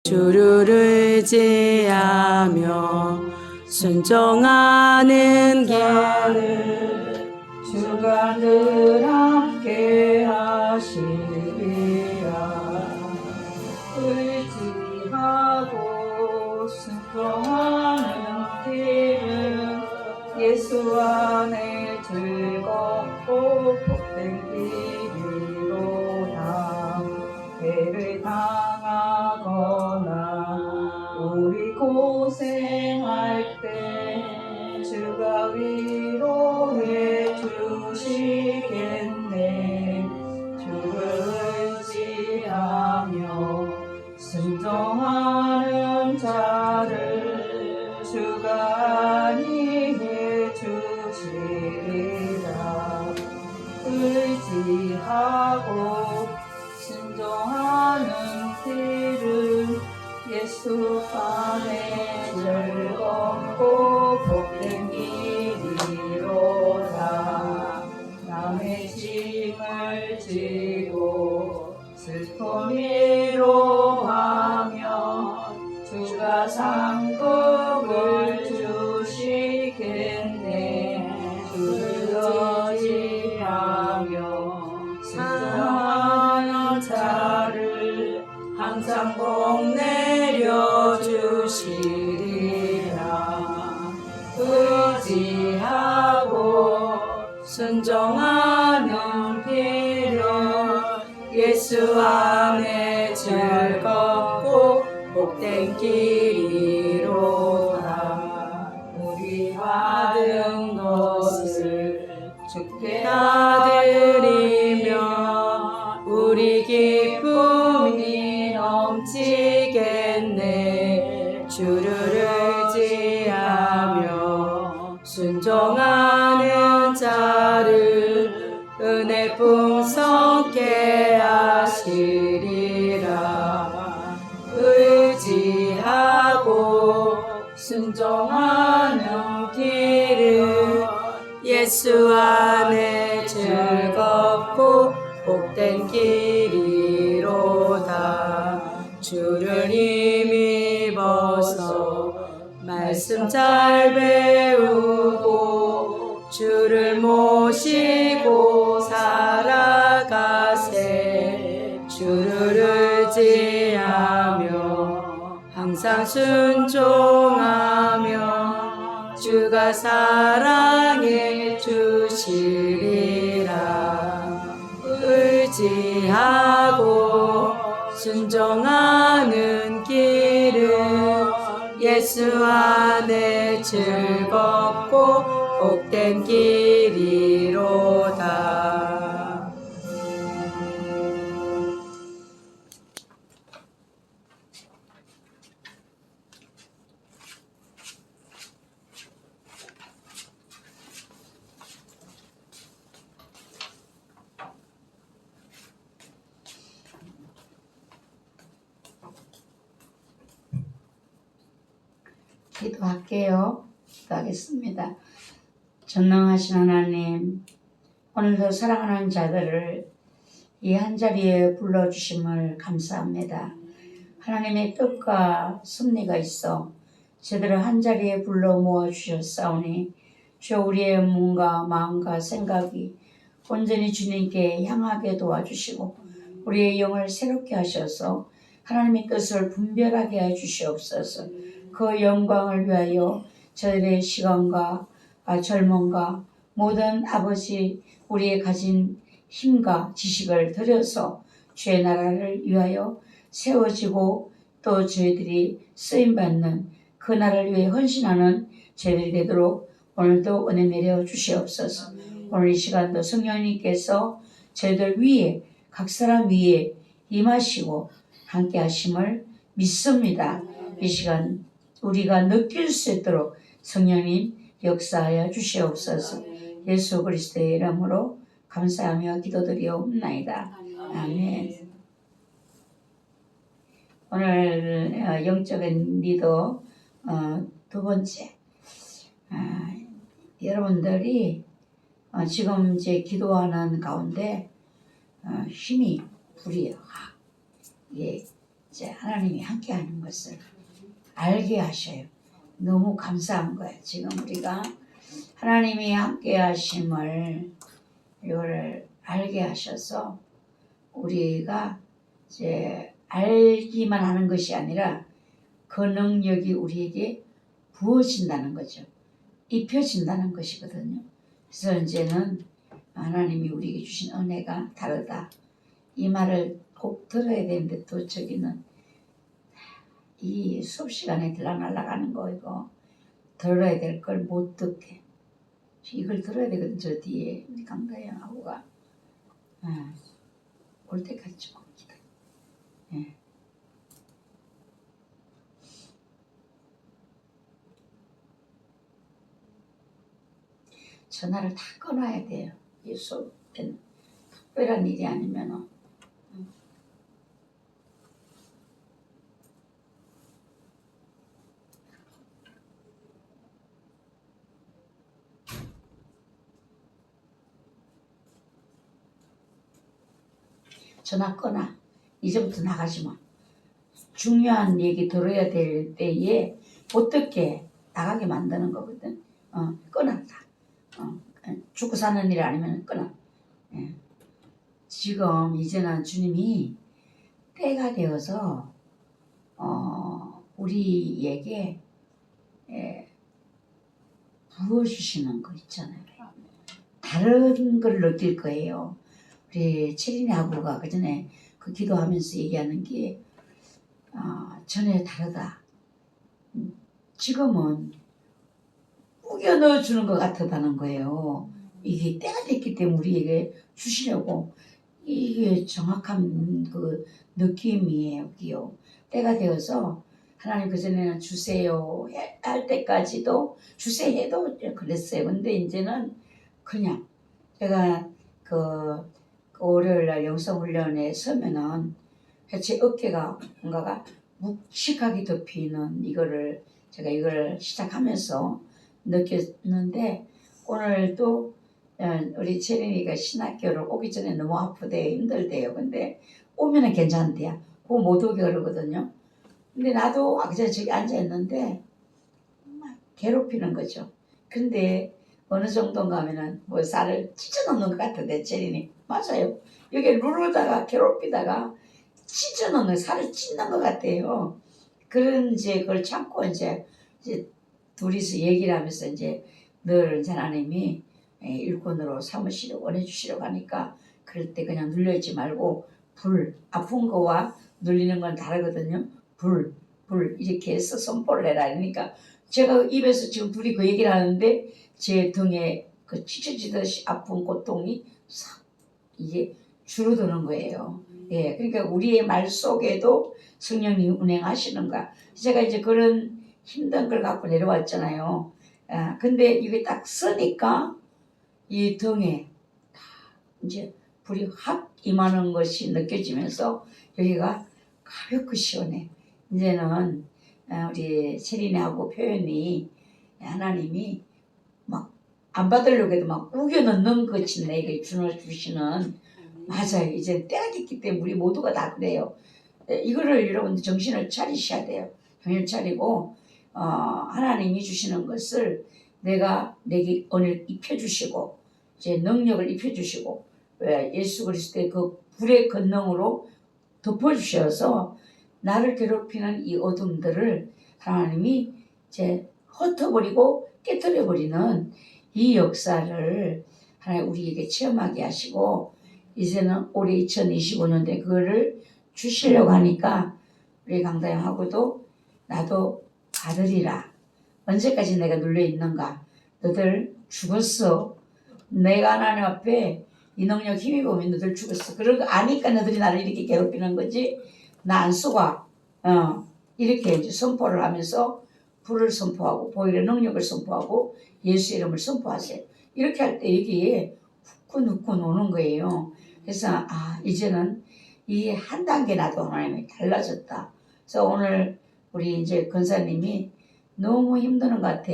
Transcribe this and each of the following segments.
주를 의지하며 순종하는 길을 주가 늘 함께 하시리라. 의지하고 순종하는 길은 예수 안에 즐겁고 복된 길이로다. 배를 당하거나 우리 고생할 때 주가 위로해 주시겠네. 주를 의지하며 순종하는 자를 주가 안위해 주시리라. 의지하고 순종하는 길은 예수 안에 즐겁고 복된 길이로다. 남의 짐을 지고 슬픔 위로하며 주가 상급을 주시겠네. 주를 의지하며 순종하는 자를 항상 복 내려주시리라. 의지하고 순종하는 길은 예수 안에 즐겁고 복된 길이로다. 우리 받은 것을 주께 나드리며 우리 기쁨이 넘치겠네. 주를 의지하며 순종하는 자를 은혜 풍성케 하시리라. 의지하고 순종하는 길은 예수 안에 즐겁고 복된 길이로다. 주를 힘입어서 말씀 잘 배우고 주를 모시고 살아가세. 주를 의지하며 항상 순종하며 주가 사랑해 주시리라. 의지하고 순종하는 길은 예수 안에 즐겁고 복된 길이로다. 기도할게요. 기도하겠습니다. 전능하신 하나님, 오늘도 사랑하는 자들을 이 한자리에 불러주심을 감사합니다. 하나님의 뜻과 섭리가 있어 제대로 한자리에 불러 모아주셨사오니 주여 우리의 몸과 마음과 생각이 온전히 주님께 향하게 도와주시고 우리의 영을 새롭게 하셔서 하나님의 뜻을 분별하게 해주시옵소서. 그 영광을 위하여 저희들의 시간과 젊음과 모든 아버지 우리의 가진 힘과 지식을 들여서 주의 나라를 위하여 세워지고 또 저희들이 쓰임받는 그 나라를 위해 헌신하는 저희들이 되도록 오늘도 은혜 내려 주시옵소서. 오늘 이 시간도 성령님께서 저희들 위에 각 사람 위에 임하시고 함께 하심을 믿습니다. 이 시간 우리가 느낄 수 있도록 성령님 역사하여 주시옵소서. 예수 그리스도의 이름으로 감사하며 기도드리옵나이다. 아멘. 오늘 영적인 리더 두 번째, 여러분들이 지금 이제 기도하는 가운데 힘이 불이 이게 이제 하나님이 함께하는 것을 알게 하셔요. 너무 감사한 거예요. 지금 우리가 하나님이 함께하심을 이거를 알게 하셔서 우리가 이제 알기만 하는 것이 아니라 그 능력이 우리에게 부어진다는 거죠. 입혀진다는 것이거든요. 그래서 이제는 하나님이 우리에게 주신 은혜가 다르다. 이 말을 꼭 들어야 되는데 또 저기는 이 수업 시간에 들락날락하는 거 이거 들어야 될 걸 못 듣게 이걸 들어야 되거든. 저 뒤에 우리 강다영하고가 올 때까지 조금 기다려. 예. 전화를 다 끊어야 돼요. 이 수업은 특별한 일이 아니면은. 전화 끊어. 이제부터 나가지 마. 중요한 얘기 들어야 될 때에 어떻게 나가게 만드는 거거든. 끊어 다. 죽고 사는 일 아니면 끊어. 예. 지금 이제는 주님이 때가 되어서 우리에게 부어주시는 거 있잖아요. 다른 걸 느낄 거예요. 우리 체린이하고가 그 전에 그 기도하면서 얘기하는 게 전에 다르다. 지금은 우겨 넣어주는 것 같다는 거예요. 이게 때가 됐기 때문에 우리에게 주시려고 이게 정확한 그 느낌이에요. 기요. 때가 되어서 하나님 그전에는 주세요 할 때까지도 주세해도 그랬어요. 근데 이제는 그냥 제가 그 월요일날 영성훈련에 서면은 제 어깨가 뭔가가 묵직하게 덮이는 이거를 제가 이걸 시작하면서 느꼈는데 오늘 또 우리 채린이가 신학교를 오기 전에 너무 아프대요. 힘들대요. 근데 오면은 괜찮대요. 그거 못 오게 그러거든요. 근데 나도 아까 전에 저기 앉아있는데 막 괴롭히는 거죠. 근데 어느 정도인가 하면은 뭐 살을 찢어놓는 것 같은데 채린이 맞아요. 여기 누르다가 괴롭히다가 찢어놓는 살을 찢는 것 같아요. 그런 이제 그걸 참고 이제 둘이서 얘기를 하면서 이제 늘 하나님이 일꾼으로 삼으시려고 원해주시려고 하니까 그럴 때 그냥 눌려있지 말고 불 아픈 거와 눌리는 건 다르거든요. 불 이렇게 해서 선포를 해라. 그러니까 제가 입에서 지금 둘이 그 얘기를 하는데 제 등에 그 찢어지듯이 아픈 고통이 싹 이게 줄어드는 거예요. 예, 그러니까 우리의 말 속에도 성령님이 운행하시는가. 제가 이제 그런 힘든 걸 갖고 내려왔잖아요. 근데 이게 딱 쓰니까 이 등에 이제 불이 확 임하는 것이 느껴지면서 여기가 가볍고 시원해. 이제는 우리 세린이하고 표현이 하나님이 막 안 받으려고 해도 막 우겨 넣는 것이 내게 주시는 맞아요. 이제 때가 됐기 때문에 우리 모두가 다 그래요. 이거를 여러분들 정신을 차리셔야 돼요. 정신을 차리고 하나님이 주시는 것을 내게 오늘 입혀주시고 이제 능력을 입혀주시고 예수 그리스도의 그 불의 권능으로 덮어주셔서 나를 괴롭히는 이 어둠들을 하나님이 이제 흩어버리고 깨뜨려버리는 이 역사를 하나님 우리에게 체험하게 하시고 이제는 올해 2025년도에 그거를 주시려고 하니까 우리 강다영하고도 나도 받으리라. 언제까지 내가 눌려있는가. 너들 죽었어. 내가 하나님 앞에 이 능력 힘입어 보면 너들 죽었어. 그런 거 아니까 너들이 나를 이렇게 괴롭히는 거지. 나 안 속아. 이렇게 이제 선포를 하면서 불을 선포하고 보혈의 능력을 선포하고 예수 이름을 선포하세요. 이렇게 할 때 여기에 후끈후끈 오는 거예요. 그래서 이제는 이 한 단계 나도 하나님이 달라졌다. 그래서 오늘 우리 이제 권사님이 너무 힘드는 것 같아.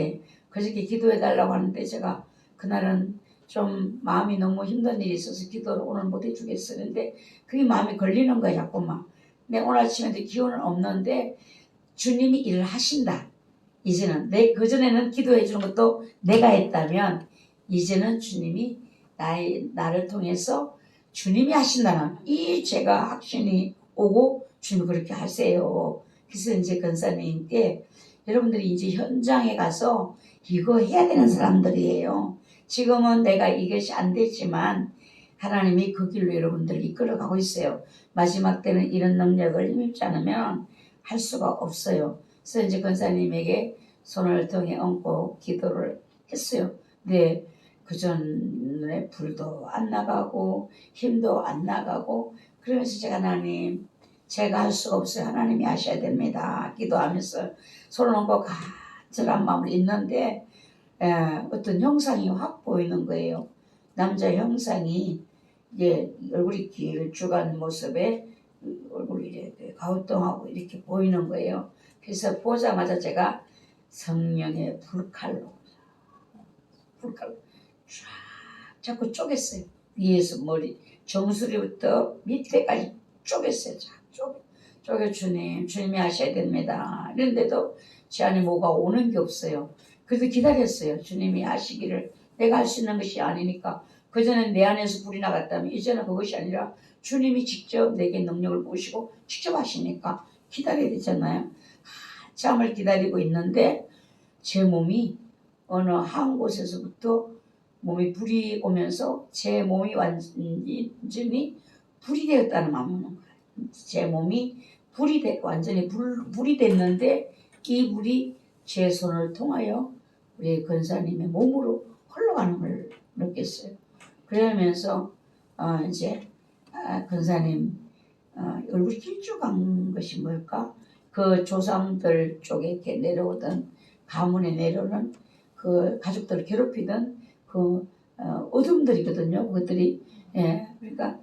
그저께 기도해 달라고 하는데 제가 그날은 좀 마음이 너무 힘든 일이 있어서 기도를 오늘 못 해주겠었는데 그게 마음이 걸리는 거야 자꾸만. 내 오늘 아침에도 기운은 없는데 주님이 일을 하신다. 이제는 그전에는 기도해 주는 것도 내가 했다면 이제는 주님이 나를 통해서 주님이 하신다는 이 제가 확신이 오고 주님이 그렇게 하세요. 그래서 이제 권사님께 여러분들이 이제 현장에 가서 이거 해야 되는 사람들이에요. 지금은 내가 이것이 안 되지만 하나님이 그 길로 여러분들을 이끌어가고 있어요. 마지막 때는 이런 능력을 힘입지 않으면 할 수가 없어요. 그래서 이제 권사님에게 손을 통해 얹고 기도를 했어요. 근데 그 전에 불도 안 나가고 힘도 안 나가고 그러면서 제가 하나님 제가 할 수가 없어요. 하나님이 하셔야 됩니다. 기도하면서 손을 얹고 간절한 마음으로 있는데 어떤 형상이 확 보이는 거예요. 남자 형상이 이제 얼굴이 길쭉한 모습에 얼굴이 이렇게 가우뚱하고 이렇게 보이는 거예요. 그래서 보자마자 제가 성령의 불칼로 쫙 자꾸 쪼갰어요. 위에서 머리 정수리부터 밑에까지 쪼갰어요. 쪼개 주님이 하셔야 됩니다. 이런데도 제 안에 뭐가 오는 게 없어요. 그래도 기다렸어요. 주님이 하시기를. 내가 할 수 있는 것이 아니니까. 그전엔 내 안에서 불이 나갔다면 이제는 그것이 아니라 주님이 직접 내게 능력을 부으시고 직접 하시니까 기다려야 되잖아요. 한참을 기다리고 있는데 제 몸이 어느 한 곳에서부터 몸이 불이 오면서 제 몸이 완전히 불이 되었다는 마음이 오는 거예요. 제 몸이 완전히 불이 됐는데 이 불이 제 손을 통하여 우리 권사님의 몸으로 흘러가는 걸 느꼈어요. 그러면서 이제 권사님 얼굴이 길쭉한 것이 뭘까? 그 조상들 쪽에 이렇게 내려오던 가문에 내려오는 그 가족들을 괴롭히던 그 어둠들이거든요. 그것들이 그러니까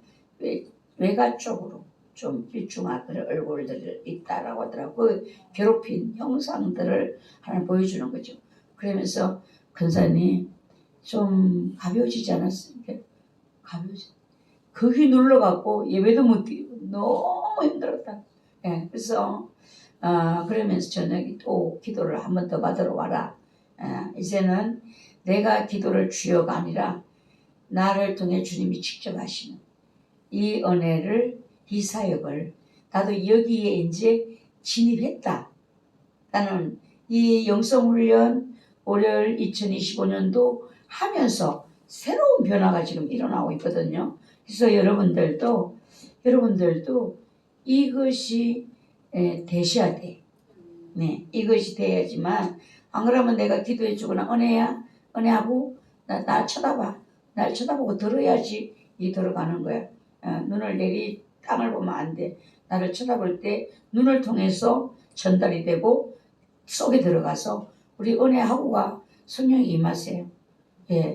외가 쪽으로 좀 길쭉한 얼굴들이 있다라고 하더라고. 그 괴롭힌 형상들을 하나 보여주는 거죠. 그러면서 권사님 좀 가벼워지지 않았어요? 가벼워지. 거기 눌러갖고 예배도 못 드리고 너무 힘들었다. 그래서 그러면서 저녁에 또 기도를 한 번 더 받으러 와라. 이제는 내가 기도를 주여가 아니라 나를 통해 주님이 직접 하시는 이 은혜를 이 사역을 나도 여기에 이제 진입했다. 나는 이 영성훈련 올해 2025년도 하면서 새로운 변화가 지금 일어나고 있거든요. 그래서 여러분들도 이것이 되셔야 돼. 네, 이것이 돼야지만 안 그러면 내가 기도해 주거나 은혜하고 나 쳐다봐. 날 쳐다보고 들어야지 이 들어가는 거야. 눈을 내리 땅을 보면 안 돼. 나를 쳐다볼 때 눈을 통해서 전달이 되고 속에 들어가서 우리 은혜하고가 성령이 임하세요.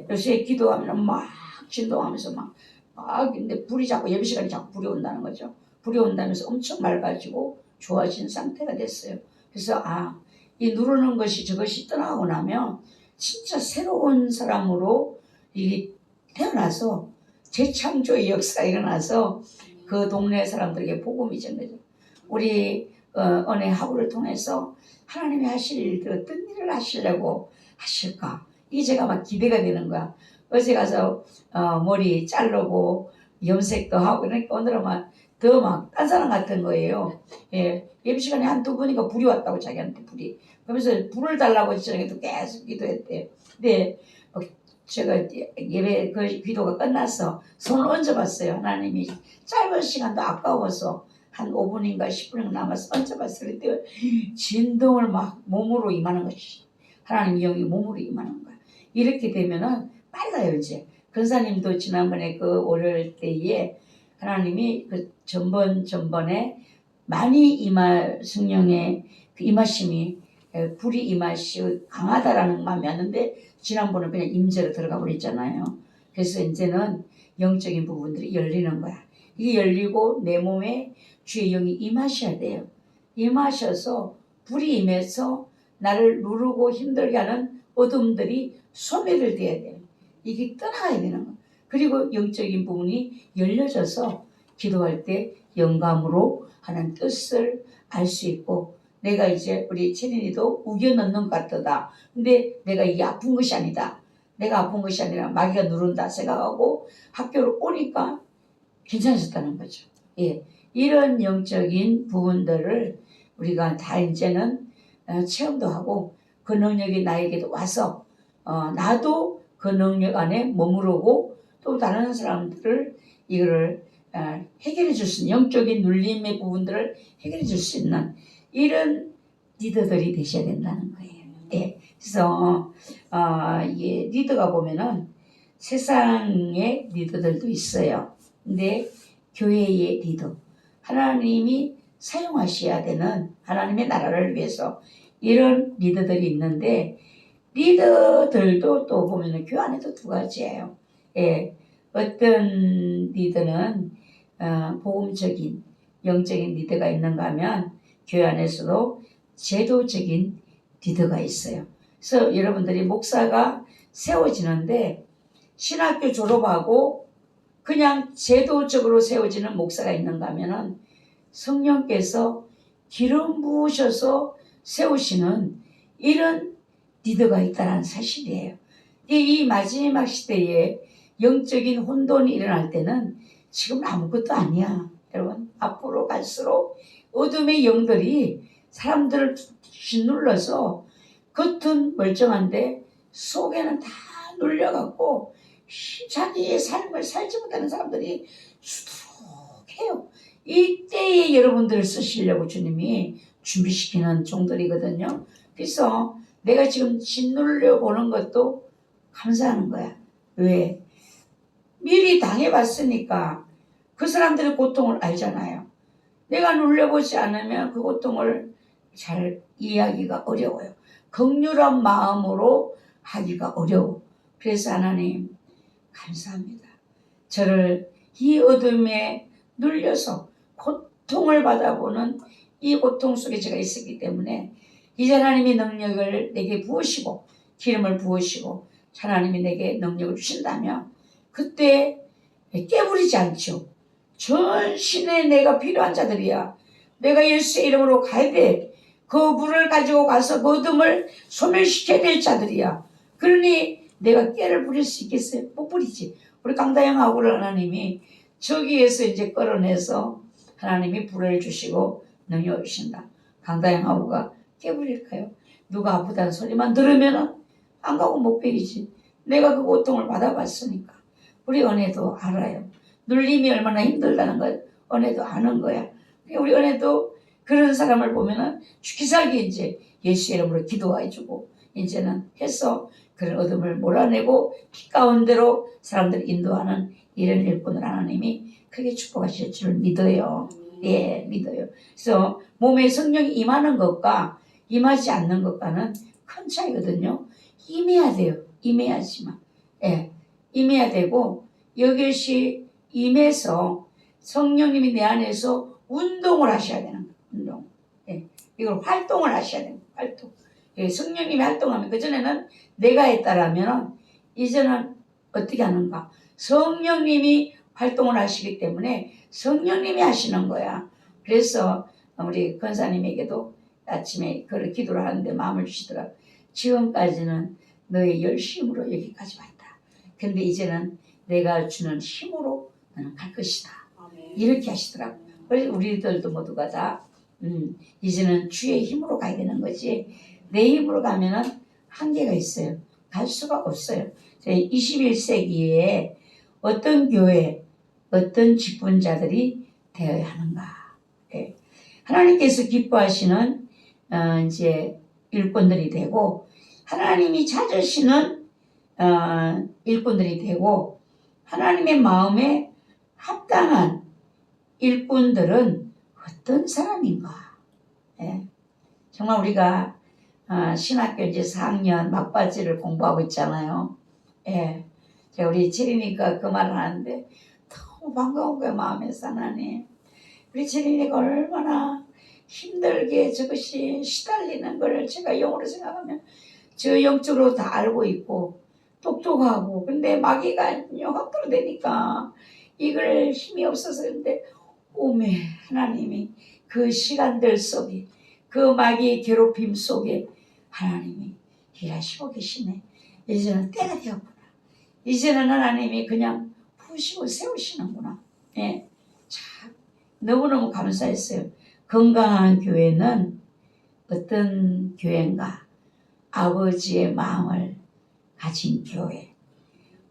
요새 기도하면 막 진동하면서 막 근데 불이 자꾸 예배 시간에 자꾸 불이 온다는 거죠. 불이 온다면서 엄청 맑아지고 좋아진 상태가 됐어요. 그래서 이 누르는 것이 저것이 떠나고 나면 진짜 새로운 사람으로 이 태어나서 재창조의 역사가 일어나서 그 동네 사람들에게 복음이 전 거죠. 우리 은혜 하루를 통해서 하나님이 하실 일들 어떤 일을 하시려고 하실까? 이게 제가 막 기대가 되는 거야. 어제 가서 머리 자르고 염색도 하고 그러니까 오늘은 더 딴 사람 같은 거예요. 예배 시간에 한두 번이니까 불이 왔다고 자기한테 불이. 그러면서 불을 달라고 저녁에도 계속 기도했대요. 근데 제가 예배 그 기도가 끝나서 손을 얹어봤어요. 하나님이 짧은 시간도 아까워서 한 5분인가 10분인가 남아서 얹어봤어요. 그때 진동을 막 몸으로 임하는 것이 하나님 영이 몸으로 임하는 거야. 이렇게 되면은 빨라요 이제. 권사님도 지난번에 그 월요일 때에 하나님이 그 전번에 많이 임할 성령의 그 임하심이 불이 임하시 강하다라는 마음이 왔는데 지난번에 그냥 임재로 들어가 버렸잖아요. 그래서 이제는 영적인 부분들이 열리는 거야. 이게 열리고 내 몸에 주의 영이 임하셔야 돼요. 임하셔서 불이 임해서 나를 누르고 힘들게 하는 어둠들이 소멸을 돼야 돼요. 이게 떠나야 되는 거예요. 그리고 영적인 부분이 열려져서 기도할 때 영감으로 하는 뜻을 알 수 있고, 내가 이제 우리 채린이도 우겨 넣는 것 같다. 근데 내가 이게 아픈 것이 아니다. 내가 아픈 것이 아니라 마귀가 누른다 생각하고 학교를 오니까 괜찮아졌다는 거죠. 예, 이런 영적인 부분들을 우리가 다 이제는 체험도 하고 그 능력이 나에게도 와서 나도 그 능력 안에 머무르고 또 다른 사람들을 이거를 해결해 줄 수 있는 영적인 눌림의 부분들을 해결해 줄 수 있는 이런 리더들이 되셔야 된다는 거예요. 예, 그래서 이게 리더가 보면은 세상의 리더들도 있어요. 근데 교회의 리더, 하나님이 사용하셔야 되는 하나님의 나라를 위해서 이런 리더들이 있는데, 리더들도 또 보면은 교회 안에도 두 가지예요. 예, 어떤 리더는 복음적인 영적인 리더가 있는가 하면 교회 안에서도 제도적인 리더가 있어요. 그래서 여러분들이 목사가 세워지는데 신학교 졸업하고 그냥 제도적으로 세워지는 목사가 있는가 하면은 성령께서 기름 부으셔서 세우시는 이런 리더가 있다는 사실이에요. 이 마지막 시대에 영적인 혼돈이 일어날 때는 지금 아무것도 아니야. 여러분, 앞으로 갈수록 어둠의 영들이 사람들을 짓눌러서 겉은 멀쩡한데 속에는 다 눌려갖고 자기의 삶을 살지 못하는 사람들이 수두룩해요. 이때에 여러분들을 쓰시려고 주님이 준비시키는 종들이거든요. 그래서 내가 지금 짓눌려 보는 것도 감사하는 거야. 왜? 미리 당해봤으니까 그 사람들의 고통을 알잖아요. 내가 눌려보지 않으면 그 고통을 잘 이해하기가 어려워요. 긍휼한 마음으로 하기가 어려워. 그래서 하나님 감사합니다. 저를 이 어둠에 눌려서 고통을 받아보는 이 고통 속에 제가 있었기 때문에 이제 하나님의 능력을 내게 부으시고 기름을 부으시고 하나님이 내게 능력을 주신다면 그때 깨부리지 않죠. 전신에 내가 필요한 자들이야. 내가 예수의 이름으로 가야 돼. 그 불을 가지고 가서 그 어둠을 소멸시켜야 될 자들이야. 그러니 내가 깨를 부릴 수 있겠어요? 못 부리지. 우리 강다영하고를 하나님이 저기에서 이제 끌어내서 하나님이 불을 주시고 능력을 주신다. 강다영하고가 깨부릴까요? 누가 아프다는 소리만 들으면은 안 가고 못 베기지. 내가 그 고통을 받아봤으니까. 우리 은혜도 알아요. 눌림이 얼마나 힘들다는 걸 은혜도 아는 거야. 우리 은혜도 그런 사람을 보면은 죽기 살기 이제 예수 이름으로 기도해주고 이제는 해서 그런 어둠을 몰아내고 피 가운데로 사람들을 인도하는 이런 일꾼을 하나님이 크게 축복하실 줄 믿어요. 예, 믿어요. 그래서 몸에 성령이 임하는 것과 임하지 않는 것과는 큰 차이거든요. 임해야 돼요. 임해야지만. 예, 임해야 되고 이것이 임해서 성령님이 내 안에서 운동을 하셔야 되는 거예요. 운동. 예, 이걸 활동을 하셔야 되는 거예요. 활동. 예, 성령님이 활동하면 그전에는 내가 했다라면 이제는 어떻게 하는가? 성령님이 활동을 하시기 때문에 성령님이 하시는 거야. 그래서 우리 권사님에게도 아침에 그걸 기도를 하는데 마음을 주시더라고요. 지금까지는 너의 열심으로 여기까지 왔다. 근데 이제는 내가 주는 힘으로 너는 갈 것이다. 이렇게 하시더라고요. 그래서 우리들도 모두가 다 이제는 주의 힘으로 가야 되는 거지. 내 힘으로 가면은 한계가 있어요. 갈 수가 없어요. 21세기에 어떤 교회, 어떤 직분자들이 되어야 하는가. 네. 하나님께서 기뻐하시는 이제 일꾼들이 되고 하나님이 찾으시는 일꾼들이 되고 하나님의 마음에 합당한 일꾼들은 어떤 사람인가. 네. 정말 우리가 신학교 이제 4학년 막바지를 공부하고 있잖아요. 예. 제가 우리 채린이가 그 말을 하는데 너무 반가운 거예요. 마음에서 하나님. 우리 채린이가 얼마나 힘들게 저것이 시달리는 걸 제가 영어로 생각하면 저 영적으로 다 알고 있고 똑똑하고 근데 마귀가 영학도로 되니까 이걸 힘이 없어서 근데 오메 하나님이 그 시간들 속에 그 마귀의 괴롭힘 속에 하나님이 일하시고 계시네. 이제는 때가 되었구나. 이제는 하나님이 그냥 푸시고 세우시는구나. 예. 참 너무너무 감사했어요. 건강한 교회는 어떤 교회인가? 아버지의 마음을 가진 교회,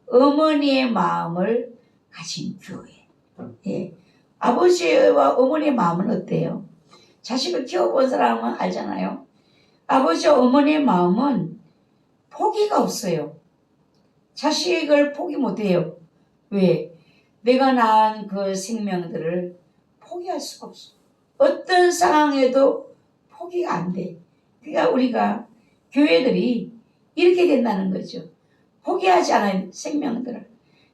어머니의 마음을 가진 교회. 예. 아버지와 어머니의 마음은 어때요? 자식을 키워본 사람은 알잖아요. 아버지와 어머니의 마음은 포기가 없어요. 자식을 포기 못해요. 왜? 내가 낳은 그 생명들을 포기할 수가 없어. 어떤 상황에도 포기가 안 돼. 그러니까 우리가 교회들이 이렇게 된다는 거죠. 포기하지 않은 생명들을.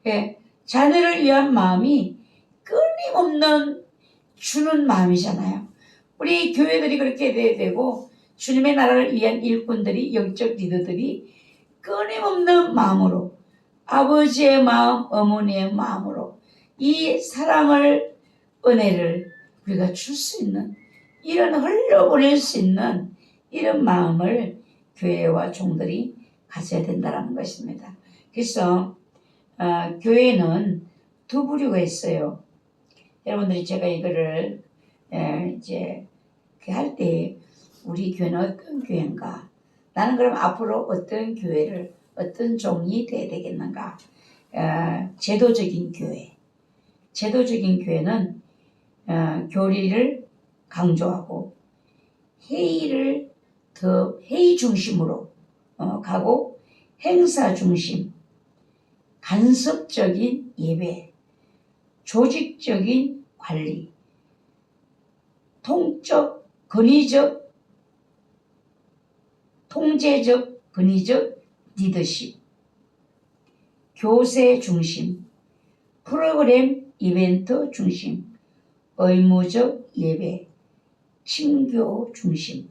예, 자녀를 위한 마음이 끊임없는 주는 마음이잖아요. 우리 교회들이 그렇게 돼야 되고 주님의 나라를 위한 일꾼들이 영적 리더들이 끊임없는 마음으로 아버지의 마음, 어머니의 마음으로 이 사랑을, 은혜를 우리가 줄 수 있는 이런 흘려보낼 수 있는 이런 마음을 교회와 종들이 가져야 된다는 것입니다. 그래서 교회는 두 부류가 있어요. 여러분들이 제가 이거를 이제 할 때 우리 교회는 어떤 교회인가? 나는 그럼 앞으로 어떤 교회를 어떤 종이 돼야 되겠는가? 제도적인 교회. 제도적인 교회는 교리를 강조하고 회의 중심으로 가고 행사 중심, 간섭적인 예배, 조직적인 관리, 통제적, 권위적 리더십, 교세 중심, 프로그램 이벤트 중심, 의무적 예배, 친교 중심.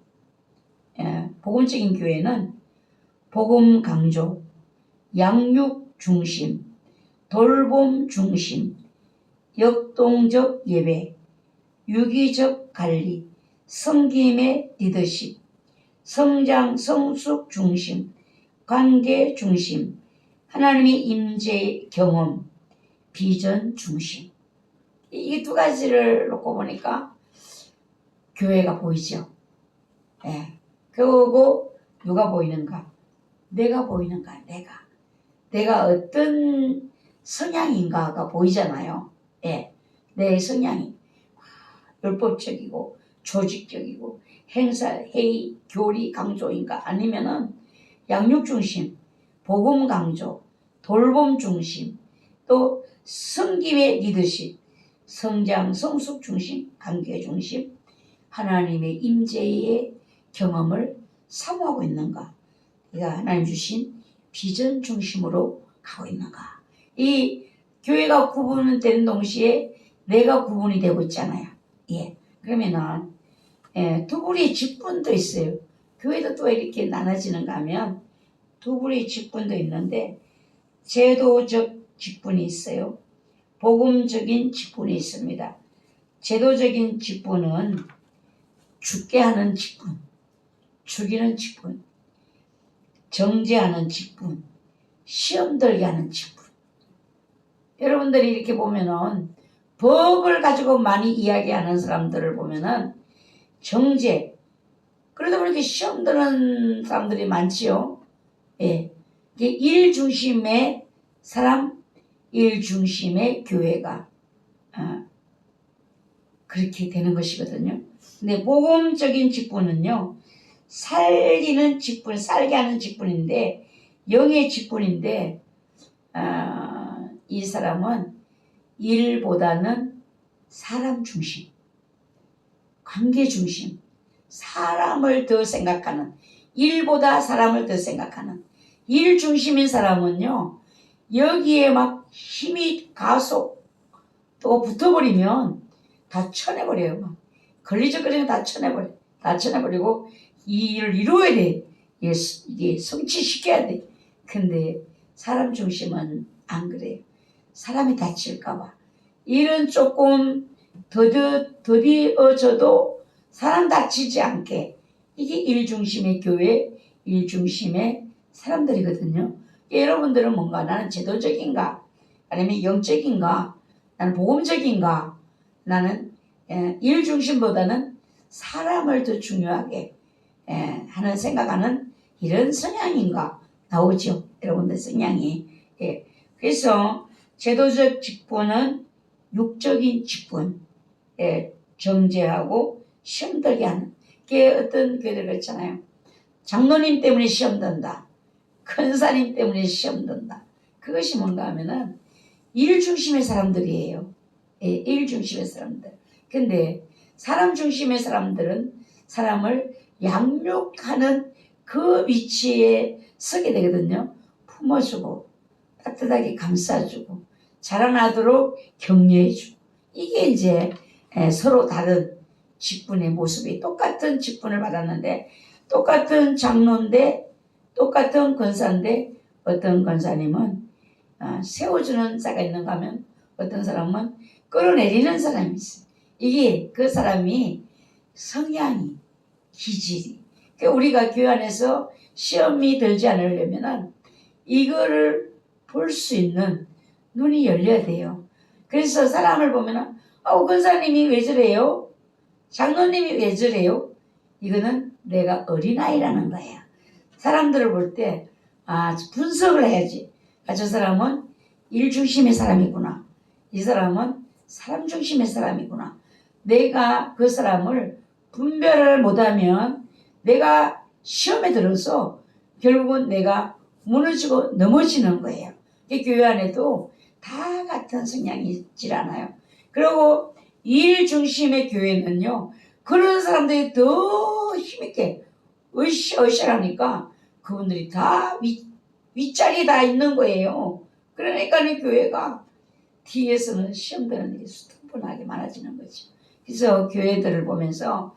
복음적인 교회는 복음 강조, 양육 중심, 돌봄 중심, 역동적 예배, 유기적 관리, 섬김의 리더십, 성장 성숙 중심, 관계 중심, 하나님의 임재 경험, 비전 중심. 이 두 가지를 놓고 보니까 교회가 보이죠. 예. 그리고 누가 보이는가? 내가 보이는가? 내가 어떤 성향인가가 보이잖아요. 예. 내 성향이 율법적이고 조직적이고 행사, 회의, 교리 강조인가? 아니면은 양육 중심, 복음 강조, 돌봄 중심, 또 섬김의 리더십, 성장, 성숙 중심, 관계 중심, 하나님의 임재의 경험을 사모하고 있는가? 내가 하나님 주신 비전 중심으로 가고 있는가? 이 교회가 구분된 동시에 내가 구분이 되고 있잖아요. 예. 그러면은 두 부류의 직분도 있어요. 교회도 또 이렇게 나눠지는가 하면 두 부류의 직분도 있는데 제도적 직분이 있어요. 복음적인 직분이 있습니다. 제도적인 직분은 죽게 하는 직분, 죽이는 직분, 정죄하는 직분, 시험 들게 하는 직분. 여러분들이 이렇게 보면은 법을 가지고 많이 이야기하는 사람들을 보면은 정죄, 그러다 보니까 시험 드는 사람들이 많지요. 예. 일 중심의 사람, 일 중심의 교회가 그렇게 되는 것이거든요. 근데 복음적인 직분은요, 살리는 직분, 살게 하는 직분인데, 영의 직분인데, 이 사람은 일보다는 사람 중심, 관계 중심, 사람을 더 생각하는, 일보다 사람을 더 생각하는, 일 중심인 사람은요, 여기에 막 힘이 가속 또 붙어버리면 다 쳐내버려요. 막 걸리적거리면 다 쳐내버리고 이 일을 이루어야 돼. 이게 성취시켜야 돼. 근데 사람 중심은 안 그래요. 사람이 다칠까봐. 일은 조금 더디어져도 사람 다치지 않게, 이게 일중심의 교회, 일중심의 사람들이거든요. 여러분들은 뭔가 나는 제도적인가, 아니면 영적인가, 나는 복음적인가, 나는 일중심보다는 사람을 더 중요하게 하는 생각하는 이런 성향인가 나오죠. 여러분들 성향이. 그래서 제도적 직분은 육적인 직분, 정죄하고 시험 들게 하는 게 어떤 교회들 그렇잖아요. 장로님 때문에 시험 든다. 큰사님 때문에 시험 든다. 그것이 뭔가 하면은 일 중심의 사람들이에요. 일 중심의 사람들. 근데 사람 중심의 사람들은 사람을 양육하는 그 위치에 서게 되거든요. 품어주고 따뜻하게 감싸주고 자라나도록 격려해주고, 이게 이제 서로 다른 직분의 모습이, 똑같은 직분을 받았는데 똑같은 장로인데 똑같은 권사인데 어떤 권사님은 세워주는 자가 있는가 하면 어떤 사람은 끌어내리는 사람이 있어요. 이게 그 사람이 성향이, 기질이. 그러니까 우리가 교회 안에서 시험이 들지 않으려면 이거를 볼 수 있는 눈이 열려야 돼요. 그래서 사람을 보면 권사님이 왜 저래요? 장로님이 왜 저래요? 이거는 내가 어린아이라는 거야. 사람들을 볼 때 분석을 해야지. 저 사람은 일 중심의 사람이구나. 이 사람은 사람 중심의 사람이구나. 내가 그 사람을 분별을 못하면 내가 시험에 들어서 결국은 내가 무너지고 넘어지는 거예요. 교회 안에도 다 같은 성향이 있질 않아요. 그리고 일 중심의 교회는요, 그런 사람들이 더 힘있게 으쌰으쌰하니까 그분들이 다 윗자리에 다 있는 거예요. 그러니까 이 교회가 뒤에서는 시험 드는 일이 수두분하게 많아지는 거죠. 그래서 교회들을 보면서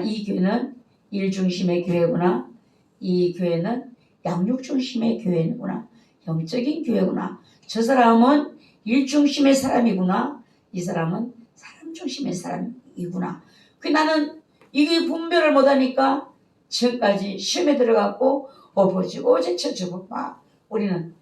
이 교회는 일 중심의 교회구나, 이 교회는 양육 중심의 교회구나, 영적인 교회구나, 저 사람은 일 중심의 사람이구나, 이 사람은 사람 중심의 사람이구나. 나는 이게 분별을 못하니까 지금까지 시험에 들어갔고 엎어지고 제쳐주고 막 우리는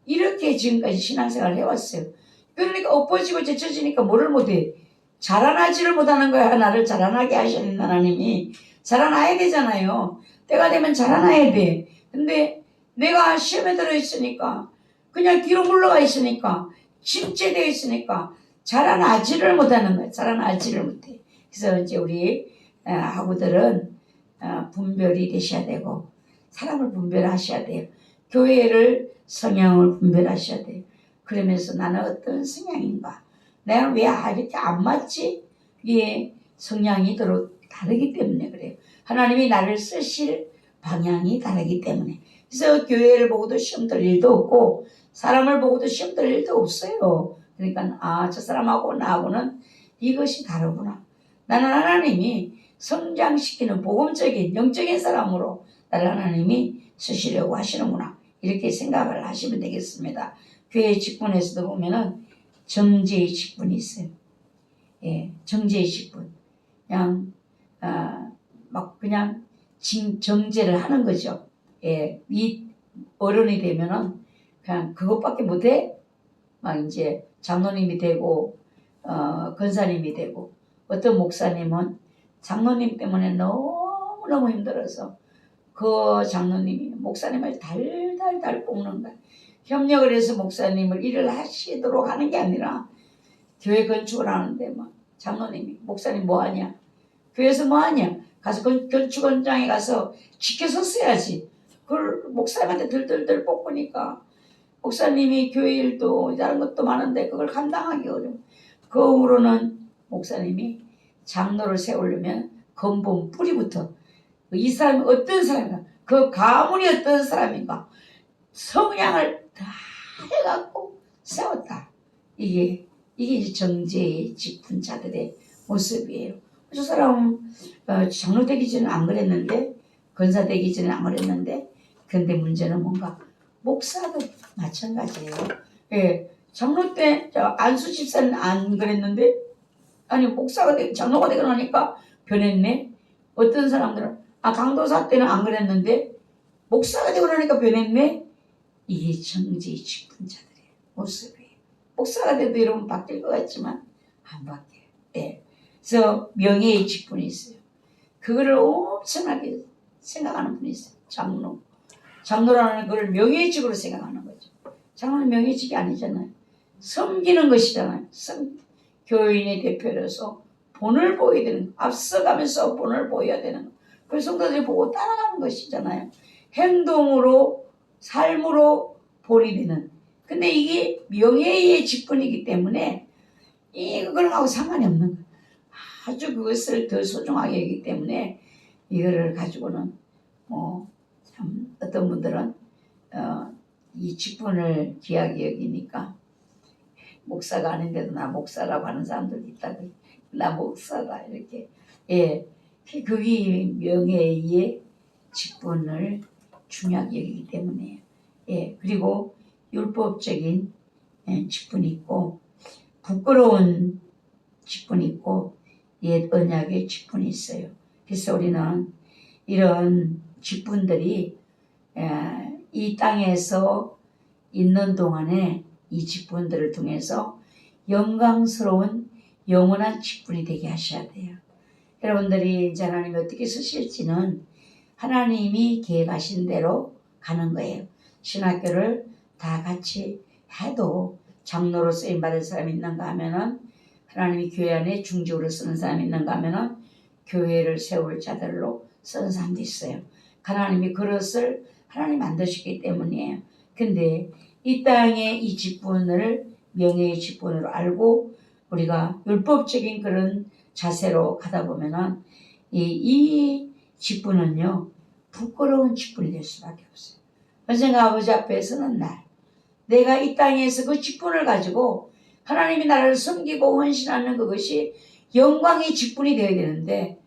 이렇게 지금까지 신앙생활을 해왔어요. 그러니까 엎어지고 제쳐지니까 뭐를 못해? 자라나지를 못하는 거야. 나를 자라나게 하시는 하나님이. 자라나야 되잖아요. 때가 되면 자라나야 돼. 근데 내가 시험에 들어있으니까, 그냥 뒤로 물러가 있으니까, 침체되어 있으니까 자라나지를 못하는 거야. 자라나지를 못해. 그래서 이제 우리 학우들은 분별이 되셔야 되고, 사람을 분별하셔야 돼요. 교회를 성향을 분별하셔야 돼요. 그러면서 나는 어떤 성향인가? 내가 왜 이렇게 안 맞지? 이게 성향이 서로 다르기 때문에 그래요. 하나님이 나를 쓰실 방향이 다르기 때문에. 그래서 교회를 보고도 시험 들 일도 없고 사람을 보고도 시험 들 일도 없어요. 그러니까 저 사람하고 나하고는 이것이 다르구나. 나는 하나님이 성장시키는 복음적인 영적인 사람으로 나를 하나님이 쓰시려고 하시는구나. 이렇게 생각을 하시면 되겠습니다. 교회 직분에서도 보면은 정죄의 직분이 있어요. 정죄의 직분. 그냥 그냥 정죄를 하는 거죠. 이 어른이 되면은 그냥 그것밖에 못해. 막 이제 장로님이 되고 권사님이 되고, 어떤 목사님은 장로님 때문에 너무너무 힘들어서 그 장로님이 목사님을 달달달 볶는 거야. 협력을 해서 목사님을 일을 하시도록 하는 게 아니라 교회 건축을 하는데 막 장로님이 목사님 뭐하냐? 교회에서 뭐하냐? 가서 건축 현장에 가서 지켜섰어야지. 그걸 목사님한테 들들들 볶으니까 목사님이 교회 일도 다른 것도 많은데 그걸 감당하기 어려워. 그 후로는 목사님이 장로를 세우려면 근본 뿌리부터 이 사람이 어떤 사람인가, 그 가문이 어떤 사람인가 성향을 다 해갖고 세웠다. 이게 이제 정죄의 직분자들의 모습이에요. 저 사람은 장로 되기 전에 안 그랬는데, 권사 되기 전에 안 그랬는데, 근데 문제는 뭔가 목사도 마찬가지예요. 장로 때 안수 집사는 안 그랬는데 아니 목사가 되고 장로가 되고 나니까 변했네. 어떤 사람들은 강도사 때는 안 그랬는데 목사가 되고 나니까 변했네. 이게 정지 직분자들의 모습이에요. 목사가 돼도 여러분 바뀔 것 같지만 안 바뀌어요. 네. 그래서 명예의 직분이 있어요. 그거를 엄청나게 생각하는 분이 있어요. 장로라는 걸 명예직으로 생각하는 거죠. 장로는 명예직이 아니잖아요. 섬기는 것이잖아요. 교인의 대표로서 본을 보여야 되는 거. 앞서가면서 본을 보여야 되는 거. 그래서 성도들이 보고 따라가는 것이잖아요. 행동으로 삶으로 본이 되는. 근데 이게 명예의 직분이기 때문에 이거하고 상관이 없는 거예요. 아주 그것을 더 소중하게 여기기 때문에 이거를 가지고는 참 어떤 분들은 이 직분을 귀하게 여기니까 목사가 아닌데도 나 목사라고 하는 사람들도 있다고. 나 목사다 이렇게. 예, 그게 명예의 직분을 중요하게 여기기 때문에. 예, 그리고 율법적인 직분이 있고 부끄러운 직분이 있고 옛 언약의 직분이 있어요. 그래서 우리는 이런 직분들이 이 땅에서 있는 동안에 이 직분들을 통해서 영광스러운 영원한 직분이 되게 하셔야 돼요. 여러분들이 이제 하나님이 어떻게 쓰실지는 하나님이 계획하신 대로 가는 거예요. 신학교를 다 같이 해도 장로로 쓰임받을 사람이 있는가 하면은 하나님이 교회 안에 중직으로 쓰는 사람이 있는가 하면은 교회를 세울 자들로 쓰는 사람도 있어요. 하나님이 그릇을 하나님 만드셨기 때문이에요. 근데 이 땅에 이 직분을 명예의 직분으로 알고 우리가 율법적인 그런 자세로 가다 보면은 이 직분은요 부끄러운 직분이 될 수밖에 없어요. 언젠가 아버지 앞에 서는 날 내가 이 땅에서 그 직분을 가지고 하나님이 나를 섬기고 헌신하는 그것이 영광의 직분이 되어야 되는데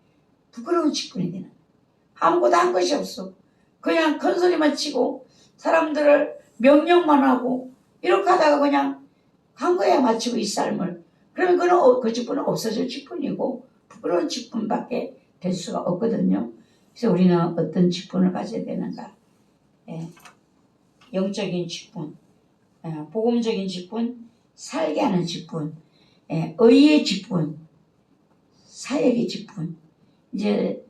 부끄러운 직분이 되는 거예요. 아무것도 한 것이 없어. 그냥 큰 소리만 치고 사람들을 명령만 하고 이렇게 하다가 그냥 간 거야 마치고 이 삶을. 그러면 그 직분은 없어질 직분이고 부끄러운 직분밖에 될 수가 없거든요. 그래서 우리는 어떤 직분을 가져야 되는가. 영적인 직분, 복음적인 직분, 살게 하는 직분, 의의 직분, 사역의 직분. 이제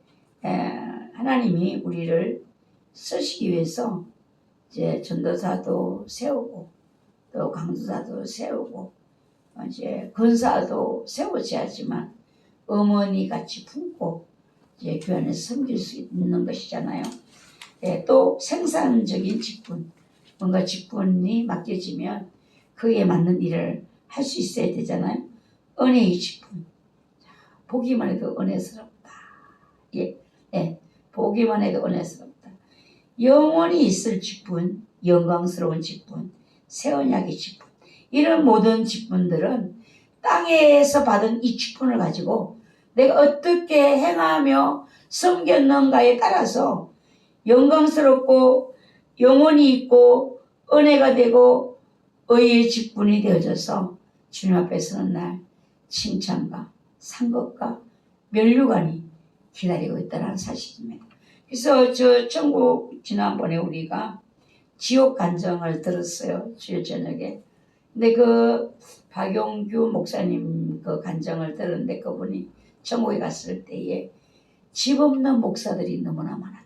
하나님이 우리를 쓰시기 위해서 이제 전도사도 세우고 또 강도사도 세우고 이제 권사도 세워져야지만 어머니 같이 품고 이제 교회 안에 섬길 수 있는 것이잖아요. 또 생산적인 직분, 뭔가 직분이 맡겨지면 그에 맞는 일을 할 수 있어야 되잖아요. 은혜의 직분, 보기만 해도 은혜스럽다. 보기만 해도 은혜스럽다. 영원히 있을 직분, 영광스러운 직분, 새 언약의 직분. 이런 모든 직분들은 땅에서 받은 이 직분을 가지고 내가 어떻게 행하며 섬겼는가에 따라서 영광스럽고 영원히 있고 은혜가 되고 의의 직분이 되어져서 주님 앞에 서는 날 칭찬과 상급과 면류관이 기다리고 있다는 사실입니다. 그래서 천국 지난번에 우리가 지옥 간증을 들었어요. 주일 저녁에. 근데 그 박용규 목사님 그 간증을 들었는데 그분이 천국에 갔을 때에 집 없는 목사들이 너무나 많았다.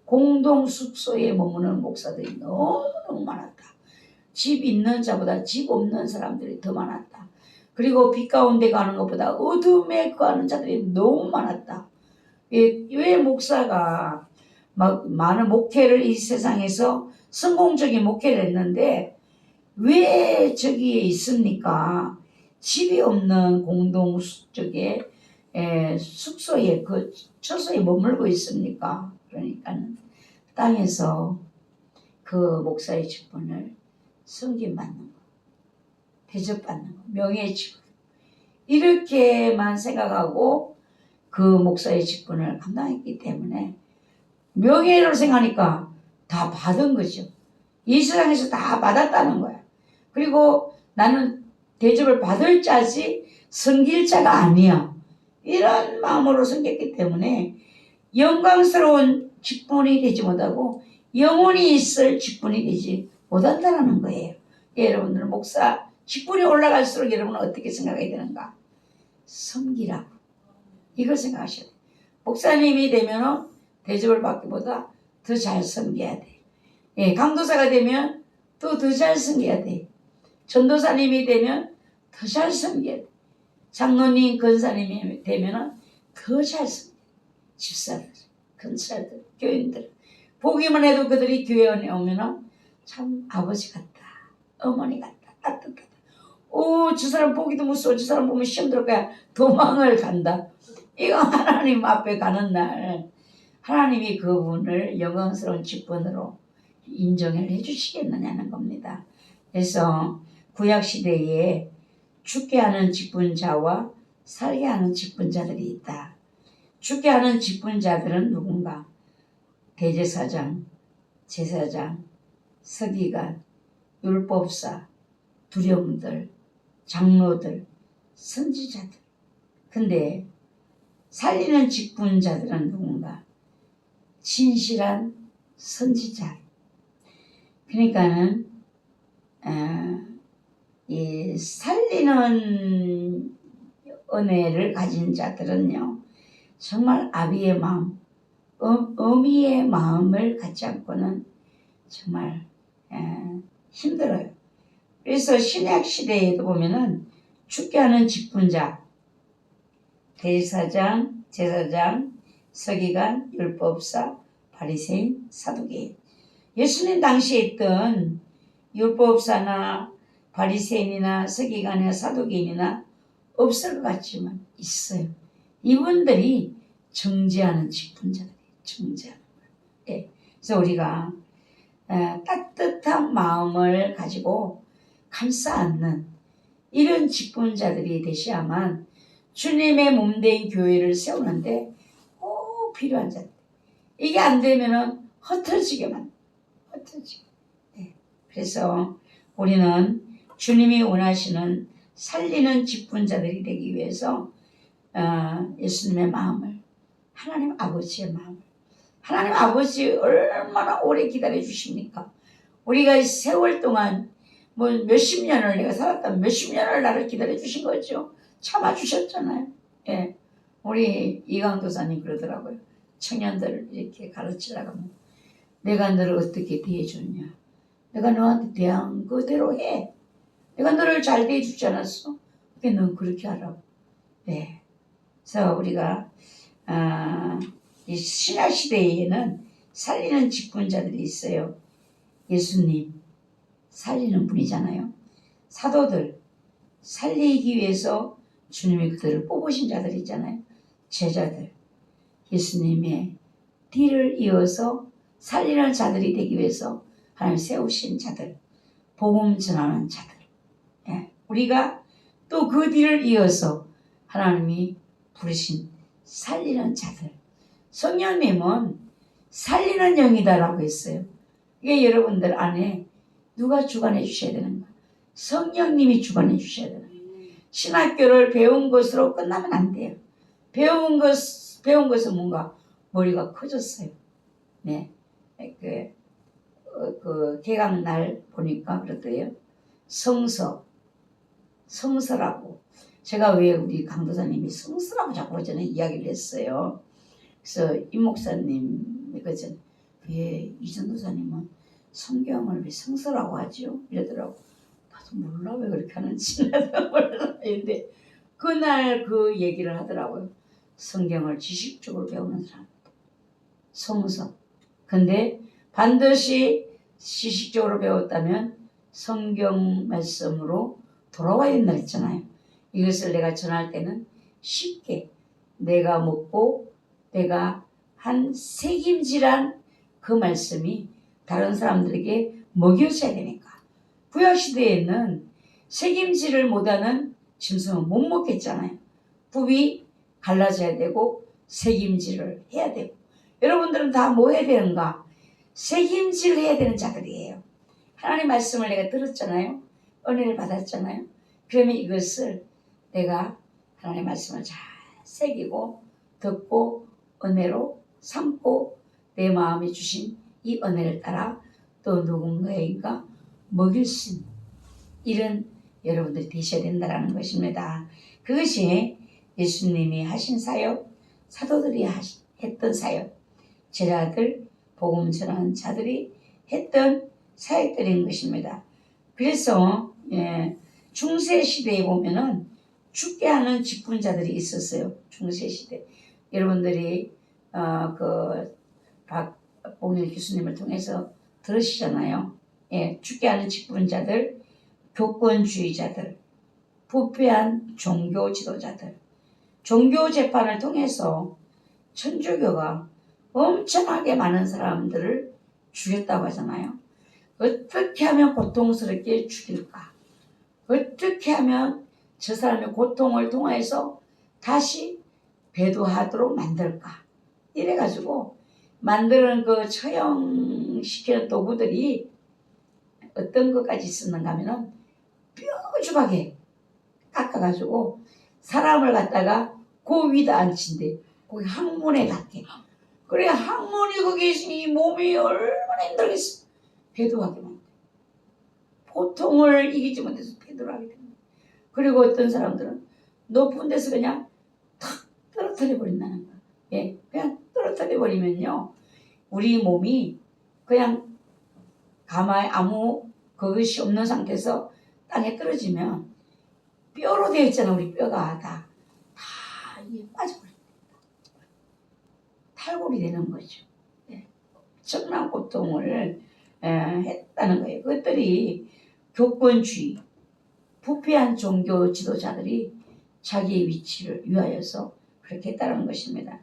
공동 숙소에 머무는 목사들이 너무 많았다. 집 있는 자보다 집 없는 사람들이 더 많았다. 그리고 빛 가운데 가는 것보다 어둠에 거하는 자들이 너무 많았다. 왜 목사가 막 많은 목회를 이 세상에서 성공적인 목회를 했는데 왜 저기에 있습니까? 집이 없는 공동 숙소에 그 처소에 머물고 있습니까? 그러니까는 땅에서 그 목사의 직분을 승진받는 거, 대접받는 거, 명예의 직분 이렇게만 생각하고 그 목사의 직분을 감당했기 때문에 명예를 생각하니까 다 받은 거죠. 이 세상에서 다 받았다는 거야. 그리고 나는 대접을 받을 자지 섬길 자가 아니야. 이런 마음으로 섬겼기 때문에 영광스러운 직분이 되지 못하고 영원히 있을 직분이 되지 못한다는 거예요. 여러분들은 목사 직분이 올라갈수록 여러분은 어떻게 생각해야 되는가? 섬기라고. 이걸 생각하셔야 돼요. 목사님이 되면 대접을 받기보다 더 잘 섬겨야 돼. 예, 강도사가 되면 또 더 잘 섬겨야 돼. 전도사님이 되면 더 잘 섬겨야 돼. 장로님, 권사님이 되면 더 잘 섬겨야 돼. 집사들, 권사들, 교인들. 보기만 해도 그들이 교회에 오면 참 아버지 같다. 어머니 같다. 따뜻하다. 오, 저 사람 보기도 무서워. 저 사람 보면 시험 들을 거야. 도망을 간다. 이거 하나님 앞에 가는 날 하나님이 그분을 영광스러운 직분으로 인정을 해주시겠느냐는 겁니다. 그래서 구약시대에 죽게 하는 직분자와 살게 하는 직분자들이 있다. 죽게 하는 직분자들은 누군가? 대제사장, 제사장, 서기관, 율법사, 두령들, 장로들, 선지자들. 근데 살리는 직분자들은 누군가? 진실한 선지자. 그러니까는 이 살리는 은혜를 가진 자들은요, 정말 아비의 마음, 어미의 마음을 갖지 않고는 정말 힘들어요. 그래서 신약 시대에도 보면은 죽게 하는 직분자, 대제사장, 제사장, 서기관, 율법사, 바리새인, 사두개인. 예수님 당시에 있던 율법사나 바리새인이나 서기관이나 사두개인이나 없을 것 같지만 있어요. 이분들이 정죄하는 직분자들이에요. 정죄하는 거예요. 예. 그래서 우리가 따뜻한 마음을 가지고 감싸 안는 이런 직분자들이 되셔야만 주님의 몸된 교회를 세우는데 꼭 필요한 자들. 이게 안 되면은 흩어지게만 흩어지게. 네. 그래서 우리는 주님이 원하시는 살리는 직분자들이 되기 위해서 예수님의 마음을, 하나님 아버지의 마음을, 하나님 아버지 얼마나 오래 기다려 주십니까? 우리가 세월 동안 뭐 몇십 년을 내가 살았다면 몇십 년을 나를 기다려 주신 거죠. 참아주셨잖아요. 예. 우리 이강도사님 그러더라고요. 청년들을 이렇게 가르치려고 하면 내가 너를 어떻게 대해줬냐. 내가 너한테 대한 그대로 해. 내가 너를 잘 대해주지 않았어? 그러니까 넌 그렇게 하라고. 네. 그래서 우리가 이 신약시대에는 살리는 직분자들이 있어요. 예수님 살리는 분이잖아요. 사도들 살리기 위해서 주님이 그들을 뽑으신 자들 있잖아요. 제자들 예수님의 뒤를 이어서 살리는 자들이 되기 위해서 하나님 세우신 자들, 복음 전하는 자들. 예. 우리가 또 그 뒤를 이어서 하나님이 부르신 살리는 자들. 성령님은 살리는 영이다라고 했어요. 이게 여러분들 안에 누가 주관해 주셔야 되는가? 성령님이 주관해 주셔야 되는 거예요. 신학교를 배운 것으로 끝나면 안 돼요. 배운 것은 뭔가 머리가 커졌어요. 네. 그 개강 날 보니까 그러더래요. 성서라고. 제가 왜 우리 강도사님이 성서라고 자꾸 전에 이야기를 했어요. 그래서 임 목사님 그전 왜 이전도사님은 성경을 왜 성서라고 하죠? 이러더라고. 나도 몰라 왜 그렇게 하는지 나도 몰라. 근데 그날 그 얘기를 하더라고요. 성경을 지식적으로 배우는 사람. 성서. 근데 반드시 지식적으로 배웠다면 성경 말씀으로 돌아와야 된다 했잖아요. 이것을 내가 전할 때는 쉽게 내가 먹고 내가 한 책임지란 그 말씀이 다른 사람들에게 먹여져야 되니까. 구약시대에는 책임지를 못하는 짐승은 못 먹겠잖아요. 부비 갈라져야 되고 책임지를 해야 되고. 여러분들은 다 뭐 해야 되는가? 책임질 해야 되는 자들이에요. 하나님 말씀을 내가 들었잖아요. 은혜를 받았잖아요. 그러면 이것을 내가 하나님의 말씀을 잘 새기고 듣고 은혜로 삼고 내 마음에 주신 이 은혜를 따라 또 누군가에게 먹일 수 있는 이런 여러분들이 되셔야 된다는 것입니다. 그것이 예수님이 하신 사역, 사도들이 했던 사역, 제자들, 복음 전하는 자들이 했던 사역들인 것입니다. 그래서 중세 시대에 보면은 죽게 하는 직분자들이 있었어요. 중세 시대. 여러분들이 박봉일 교수님을 통해서 들으시잖아요. 죽게 하는 직분자들, 교권주의자들, 부패한 종교 지도자들, 종교 재판을 통해서 천주교가 엄청나게 많은 사람들을 죽였다고 하잖아요. 어떻게 하면 고통스럽게 죽일까? 어떻게 하면 저 사람의 고통을 통해서 다시 배도하도록 만들까? 이래가지고 만드는 그 처형시키는 도구들이 어떤 것까지 쓰는가 하면은 뾰족하게 깎아가지고 사람을 갖다가 그 위에다 앉힌대. 거기 항문에 닿게. 그래 항문이 거기 있으니 몸이 얼마나 힘들겠어. 배도하게 만들. 고통을 이기지 못해서 배도를 하게 됩니다. 그리고 어떤 사람들은 높은 데서 그냥 탁 떨어뜨려 버린다는 거야. 그냥 떨어뜨려 버리면요. 우리 몸이 그냥 가만히 아무 그것이 없는 상태에서 땅에 떨어지면 뼈로 되어 있잖아. 우리 뼈가 다 이게 빠져버립니다. 탈골이 되는 거죠. 엄청난 고통을 했다는 거예요. 그것들이 교권주의, 부패한 종교 지도자들이 자기의 위치를 위하여서 그렇게 했다는 것입니다.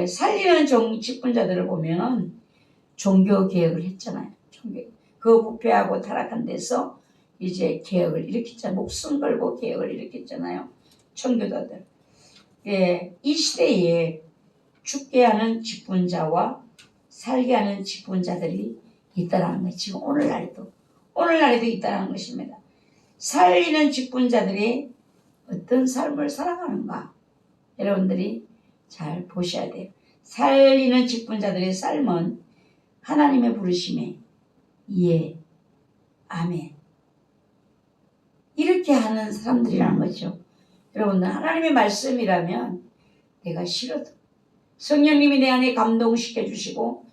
살리는 직분자들을 보면 종교 개혁을 했잖아요. 그 부패하고 타락한 데서 이제 개혁을 일으켰잖아요. 목숨 걸고 개혁을 일으켰잖아요. 청교도들. 이 시대에 죽게 하는 직분자와 살게 하는 직분자들이 있다는 거예요. 지금 오늘날에도 있다는 것입니다. 살리는 직분자들이 어떤 삶을 살아가는가 여러분들이 잘 보셔야 돼요. 살리는 직분자들의 삶은 하나님의 부르심에 아멘 이렇게 하는 사람들이라는 거죠. 여러분들 하나님의 말씀이라면 내가 싫어도 성령님이 내 안에 감동시켜 주시고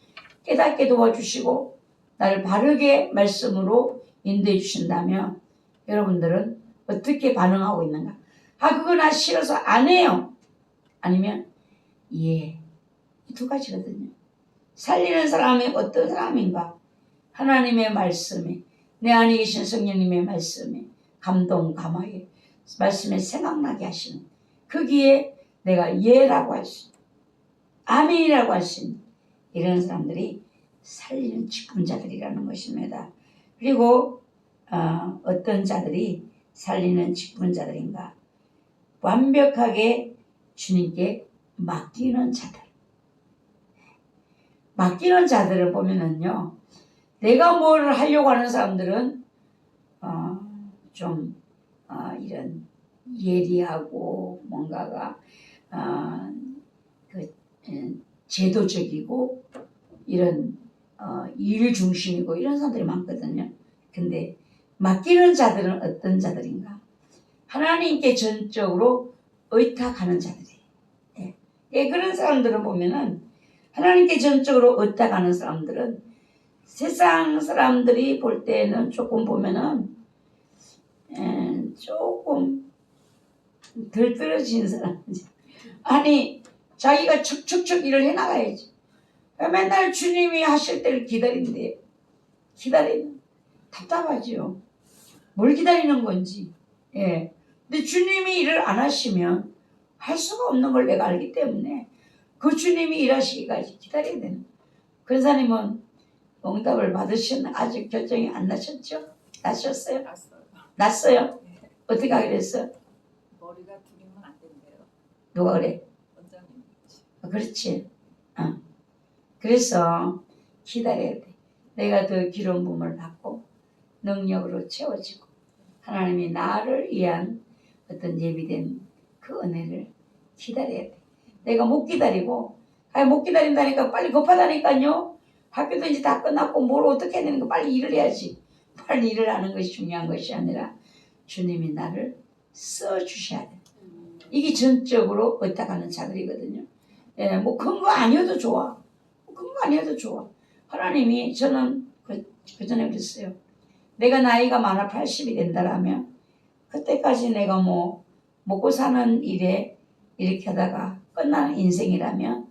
깨닫게 도와주시고 나를 바르게 말씀으로 인도해 주신다면 여러분들은 어떻게 반응하고 있는가? 그거 나 싫어서 안 해요. 아니면 이 두 가지거든요. 살리는 사람이 어떤 사람인가? 하나님의 말씀에 내 안에 계신 성령님의 말씀에 감동감하게 말씀에 생각나게 하시는 거기에 내가 예라고 할 수 있는 아멘이라고 할 수 있는 이런 사람들이 살리는 직분자들이라는 것입니다. 그리고 어떤 자들이 살리는 직분자들인가? 완벽하게 주님께 맡기는 자들. 맡기는 자들을 보면은요, 내가 뭘 하려고 하는 사람들은 이런 예리하고 뭔가가 제도적이고 이런 일 중심이고 이런 사람들이 많거든요. 근데 맡기는 자들은 어떤 자들인가? 하나님께 전적으로 의탁하는 자들이에요. 그런 사람들을 보면은 하나님께 전적으로 의탁하는 사람들은 세상 사람들이 볼 때는 조금 보면은 조금 덜 떨어진 사람이지. 아니 자기가 척척척 일을 해나가야지. 맨날 주님이 하실 때를 기다린대. 기다리는 답답하죠. 뭘 기다리는 건지. 근데 주님이 일을 안 하시면 할 수가 없는 걸 내가 알기 때문에 그 주님이 일하시기까지 기다려야 되는 거예요. 권사님은 응답을 받으셨나? 아직 결정이 안 나셨죠? 나셨어요? 났어요? 네. 어떻게 하게 됐어요? 머리가 기르면 안 된대요. 누가 그래? 원장님. 그렇지. 그래서 기다려야 돼. 내가 더 기름 부음을 받고 능력으로 채워지고 하나님이 나를 위한 어떤 예비된 그 은혜를 기다려야 돼. 내가 못 기다리고, 아니 못 기다린다니까 빨리 급하다니까요. 학교도 이제 다 끝났고 뭘 어떻게 해야 되는 거 빨리 일을 해야지. 빨리 일을 하는 것이 중요한 것이 아니라 주님이 나를 써주셔야 돼. 이게 전적으로 의탁하는 자들이거든요. 예, 뭐 큰 거 아니어도 좋아. 큰 거 아니어도 좋아. 하나님이 저는 그 전에 그랬어요. 내가 나이가 많아 80이 된다라면 그때까지 내가 뭐 먹고 사는 일에 이렇게 하다가 끝나는 인생이라면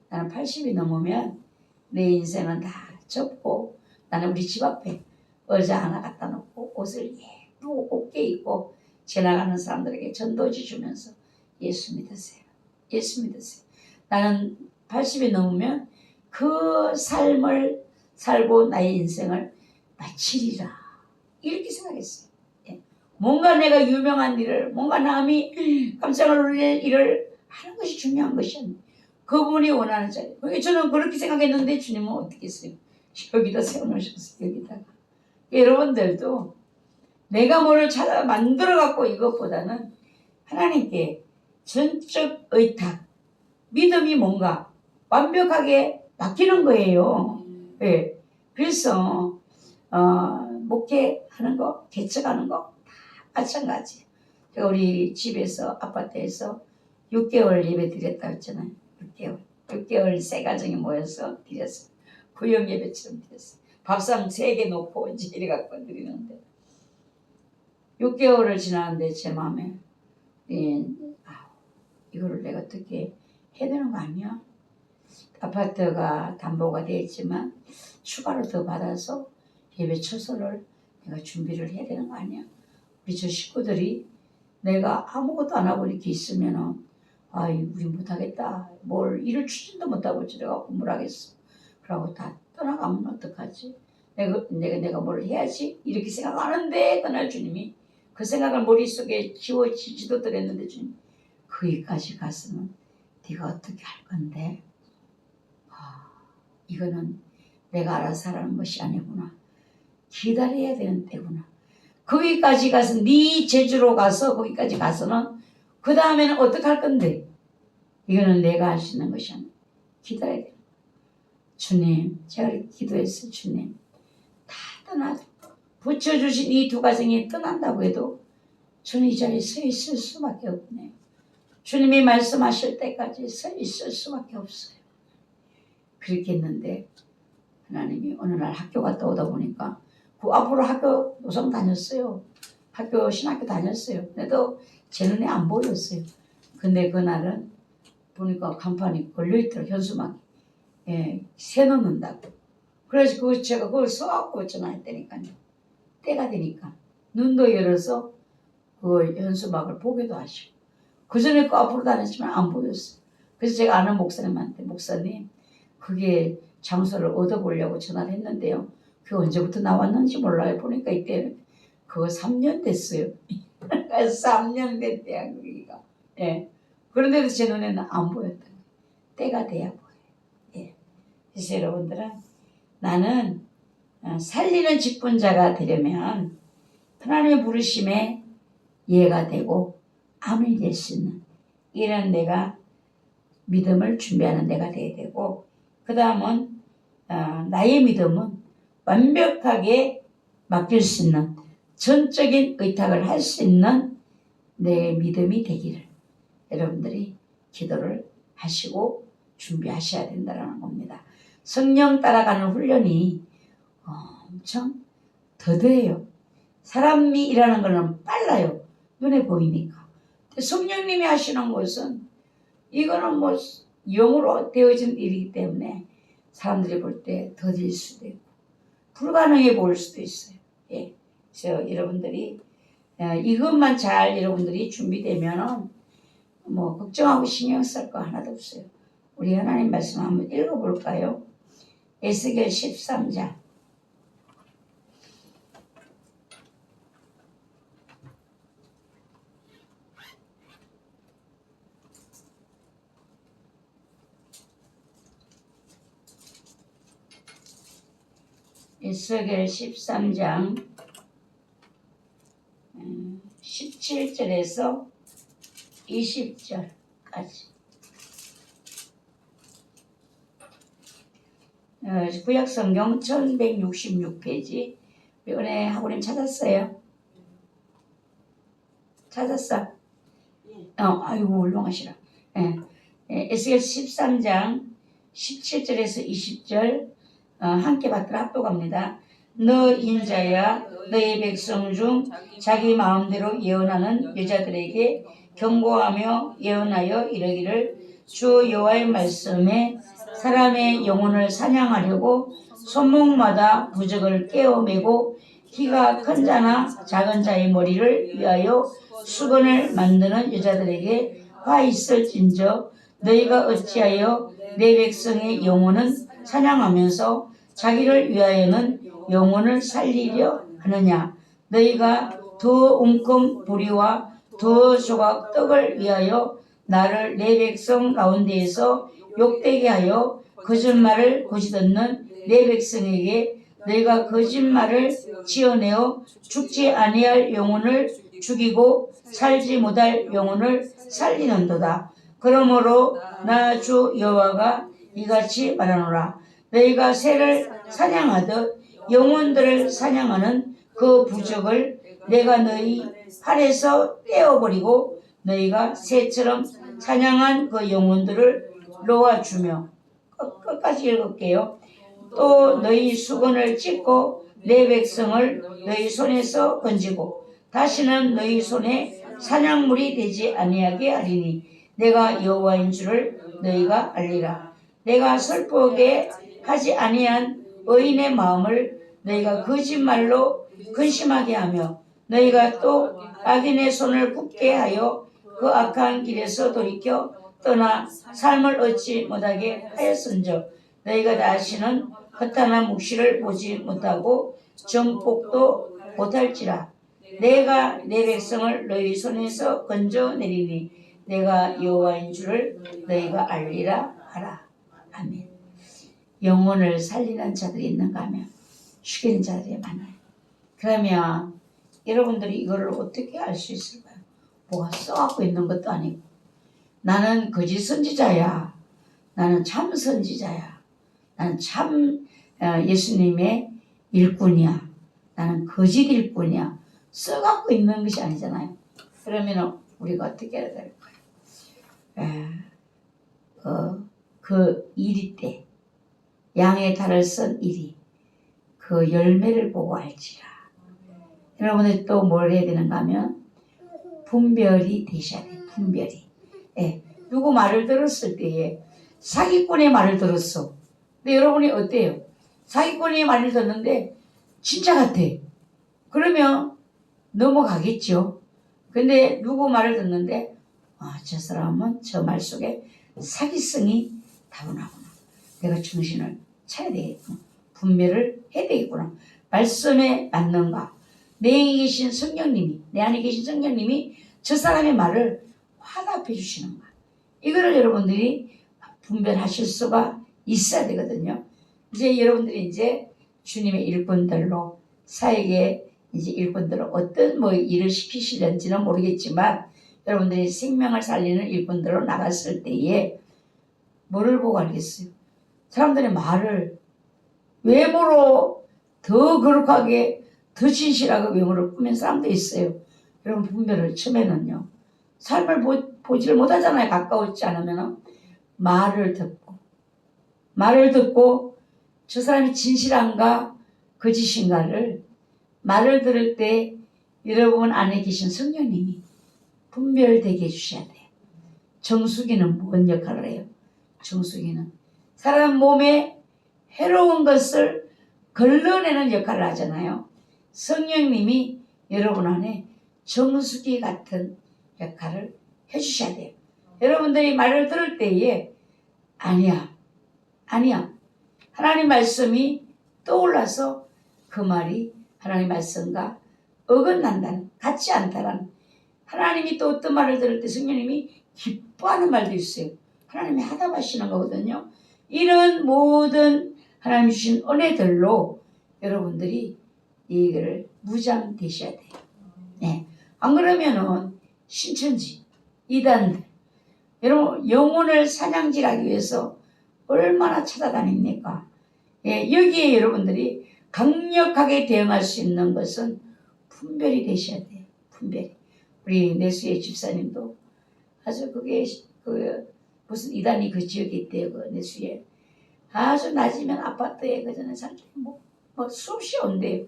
나는 80이 넘으면 내 인생은 다 접고 나는 우리 집 앞에 의자 하나 갖다 놓고 옷을 예쁘고 곱게 입고 지나가는 사람들에게 전도지 주면서 예수 믿으세요. 예수 믿으세요. 나는 80이 넘으면 그 삶을 살고 나의 인생을 마치리라. 이렇게 생각했어요. 예. 뭔가 내가 유명한 일을, 뭔가 남이 깜짝 놀랄 일을 하는 것이 중요한 것이 아니에요. 그분이 원하는 자리. 저는 그렇게 생각했는데 주님은 어떻게 했어요? 여기다 세워놓으셨어요. 여기다가. 여러분들도 내가 뭐를 찾아 만들어 갖고 이것보다는 하나님께 전적 의탁, 믿음이 뭔가 완벽하게 맡기는 거예요. 예. 그래서 목회하는 거, 개척하는 거 다 마찬가지. 제가 우리 집에서 아파트에서 6개월 예배 드렸다 했잖아요. 6개월 세 가정이 모여서 드렸어요. 구역 예배처럼 드렸어요. 밥상 3개 놓고 이제 이래 갖고 드리는데 6개월을 지났는데 제 마음에 이거를 내가 어떻게 해야 되는 거 아니야? 아파트가 담보가 되어 있지만 추가로 더 받아서 예배 처소를 내가 준비를 해야 되는 거 아니야? 우리 저 식구들이 내가 아무것도 안 하고 이렇게 있으면은 우리 못하겠다. 뭘 일을 추진도 못하고 저래갖고 뭘 하겠어. 그러고 다 떠나가면 어떡하지? 내가 뭘 해야지? 이렇게 생각하는데 그날 주님이 그 생각을 머릿속에 지워지지도 들었는데 주님 거기까지 가서는 네가 어떻게 할 건데? 이거는 내가 알아서 하라는 것이 아니구나. 기다려야 되는 때구나. 거기까지 가서 네 제주로 가서 거기까지 가서는 그 다음에는 어떻게 할 건데? 이거는 내가 할 수 있는 것이 아니야. 기다려야 돼. 주님, 제가 기도했어요. 주님, 다 떠나도 붙여주신 이 2가정이 떠난다고 해도 저는 이 자리에 서 있을 수밖에 없네요. 주님이 말씀하실 때까지 서 있을 수밖에 없어요. 그렇게 했는데 하나님이 어느 날 학교 갔다 오다 보니까 그 앞으로 학교 노상 다녔어요. 신학교 다녔어요. 그래도 제 눈에 안 보였어요. 근데 그날은 보니까 간판이 걸려있더라고요. 현수막이. 새 넣는다고. 그래서 제가 그걸 써갖고 전화했다니까요. 때가 되니까 눈도 열어서 그 현수막을 보기도 하시고 그 전에 그 앞으로 다녔지만 안 보였어요. 그래서 제가 아는 목사님한테 목사님 그게 장소를 얻어보려고 전화를 했는데요. 그게 언제부터 나왔는지 몰라요. 보니까 이때 그거 3년 됐어요. 3년 됐대요. 거기가. 예. 그런데도 제 눈에는 안 보였던 거예요. 때가 돼야 보여요. 예. 그래서 여러분들은 나는 살리는 직분자가 되려면 하나님의 부르심에 이해가 되고 아멘이 될 수 있는 이런 내가 믿음을 준비하는 내가 돼야 되고 그 다음은 나의 믿음은 완벽하게 맡길 수 있는 전적인 의탁을 할 수 있는 내 믿음이 되기를 여러분들이 기도를 하시고 준비하셔야 된다는 겁니다. 성령 따라가는 훈련이 엄청 더뎌요. 사람이 일하는 거는 빨라요. 눈에 보이니까. 성령님이 하시는 것은 이거는 뭐 영으로 되어진 일이기 때문에 사람들이 볼 때 더딜 수도 있고 불가능해 보일 수도 있어요. 예. 그래서 여러분들이 이것만 잘 여러분들이 준비되면은 뭐 걱정하고 신경 쓸 거 하나도 없어요. 우리 하나님 말씀 한번 읽어볼까요? 에스겔 13장. 에스겔 13장 17 17절에서 20절까지. 구약성경 1166페이지. 은혜 학우님 찾았어요? 찾았어? 아이고 훌륭하시라. 에스겔 13장 17절에서 20절 함께 받들어 합독합니다. 너 인자야 너의 백성 중 자기 마음대로 예언하는 여자들에게 경고하며 예언하여 이르기를 주 여호와의 말씀에 사람의 영혼을 사냥하려고 손목마다 부적을 깨어매고 키가 큰 자나 작은 자의 머리를 위하여 수건을 만드는 여자들에게 화 있을진저 너희가 어찌하여 내 백성의 영혼은 사냥하면서 자기를 위하여는 영혼을 살리려 하느냐. 너희가 두 움큼 보리와 두 조각 떡을 위하여 나를 내 백성 가운데에서 욕되게 하여 거짓말을 고지듣는 내 백성에게 너희가 거짓말을 지어내어 죽지 아니할 영혼을 죽이고 살지 못할 영혼을 살리는도다. 그러므로 나 주 여호와가 이같이 말하노라. 너희가 새를 사냥하듯 영혼들을 사냥하는 그 부적을 내가 너희 팔에서 떼어버리고 너희가 새처럼 사냥한 그 영혼들을 놓아주며 끝까지 읽을게요. 또 너희 수건을 찢고 내 백성을 너희 손에서 건지고 다시는 너희 손에 사냥물이 되지 아니하게 하리니 내가 여호와인 줄을 너희가 알리라. 내가 슬프게 하지 아니한 의인의 마음을 너희가 거짓말로 근심하게 하며 너희가 또 악인의 손을 굳게 하여 그 악한 길에서 돌이켜 떠나 삶을 얻지 못하게 하였은즉 너희가 다시는 허탄한 묵시를 보지 못하고 정복도 못할지라. 내가 내 백성을 너희 손에서 건져내리니 내가 여호와인 줄을 너희가 알리라 하라. 아멘. 영혼을 살리는 자들이 있는가 하면 죽이는 자들이 많아요. 그러면 여러분들이 이거를 어떻게 알 수 있을까요? 뭐가 써갖고 있는 것도 아니고 나는 거짓 선지자야. 나는 참 선지자야. 나는 참 예수님의 일꾼이야. 나는 거짓 일꾼이야. 써갖고 있는 것이 아니잖아요. 그러면 우리가 어떻게 해야 될까요? 그 이리 때 양의 달을 쓴 이리 그 열매를 보고 알지라. 여러분들 또 뭘 해야 되는가 하면 분별이 되셔야 돼요. 분별이. 누구 말을 들었을 때에 사기꾼의 말을 들었어. 근데 여러분이 어때요? 사기꾼의 말을 듣는데 진짜 같아. 그러면 넘어가겠죠. 근데 누구 말을 듣는데 저 사람은 저 말 속에 사기성이 다분하구나. 내가 정신을 차려야 되겠구나. 분별을 해야 되겠구나. 말씀에 맞는가. 내 안에 계신 성령님이 저 사람의 말을 화답해 주시는가. 이거를 여러분들이 분별하실 수가 있어야 되거든요. 이제 여러분들이 이제 주님의 일꾼들로 사역의 이제 일꾼들로 어떤 일을 시키시는지는 모르겠지만 여러분들이 생명을 살리는 일꾼들로 나갔을 때에 뭐를 보고 알겠어요? 사람들의 말을 외모로 더 거룩하게 더 진실하게 외모를 꾸민 사람도 있어요. 여러분 분별을 처음에는요. 삶을 보지를 못하잖아요. 가까워지지 않으면 말을 듣고 저 사람이 진실한가 거짓인가를 말을 들을 때 여러분 안에 계신 성령님이 분별되게 해주셔야 돼요. 정수기는 뭔 역할을 해요? 정수기는 사람 몸에 해로운 것을 걸러내는 역할을 하잖아요. 성령님이 여러분 안에 정수기 같은 역할을 해주셔야 돼요. 여러분들이 말을 들을 때에 아니야 하나님 말씀이 떠올라서 그 말이 하나님 말씀과 어긋난다는 같지 않다는 하나님이 또 어떤 말을 들을 때 성령님이 기뻐하는 말도 있어요. 하나님이 하답하시는 거거든요. 이런 모든 하나님 주신 은혜들로 여러분들이 이거를 무장되셔야 돼요. 안 그러면은 신천지, 이단들, 여러분 영혼을 사냥질하기 위해서 얼마나 찾아다닙니까? 예, 여기에 여러분들이 강력하게 대응할 수 있는 것은 분별이 되셔야 돼요. 분별이. 우리 내수의 집사님도 아주 그게 무슨 이단이 그 지역에 있대요. 그 내수에 아주 낮이면 아파트에 그전에 사람들이 뭐 수없이 온대요.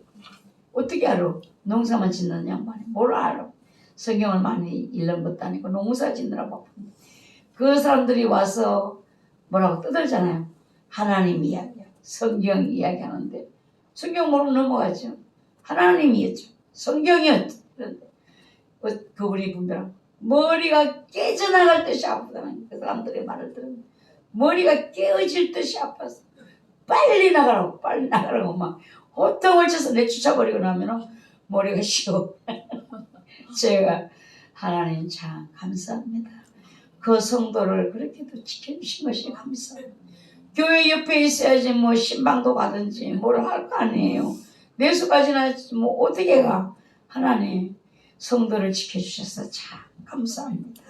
어떻게 알아? 농사만 짓는 양반이 뭘 알아? 성경을 많이 읽는 것도 아니고 농사 짓느라 바쁜데 그 사람들이 와서 뭐라고 떠들잖아요. 하나님 이야기, 성경 이야기 하는데 성경 모르면 넘어가죠. 하나님이었죠. 성경이었죠. 그런데 그분이 분별하고 머리가 깨져나갈 듯이 아프다는 그 사람들의 말을 들으면 머리가 깨어질 듯이 아팠어. 빨리 나가라고 막 호통을 쳐서 내쫓아버리고 나면 머리가 쉬어. 제가 하나님 참 감사합니다. 그 성도를 그렇게도 지켜주신 것이 감사합니다. 교회 옆에 있어야지 뭐 신방도 가든지 뭘 할 거 아니에요. 내수까지나 뭐 어떻게 가. 하나님 성도를 지켜주셔서 참 감사합니다.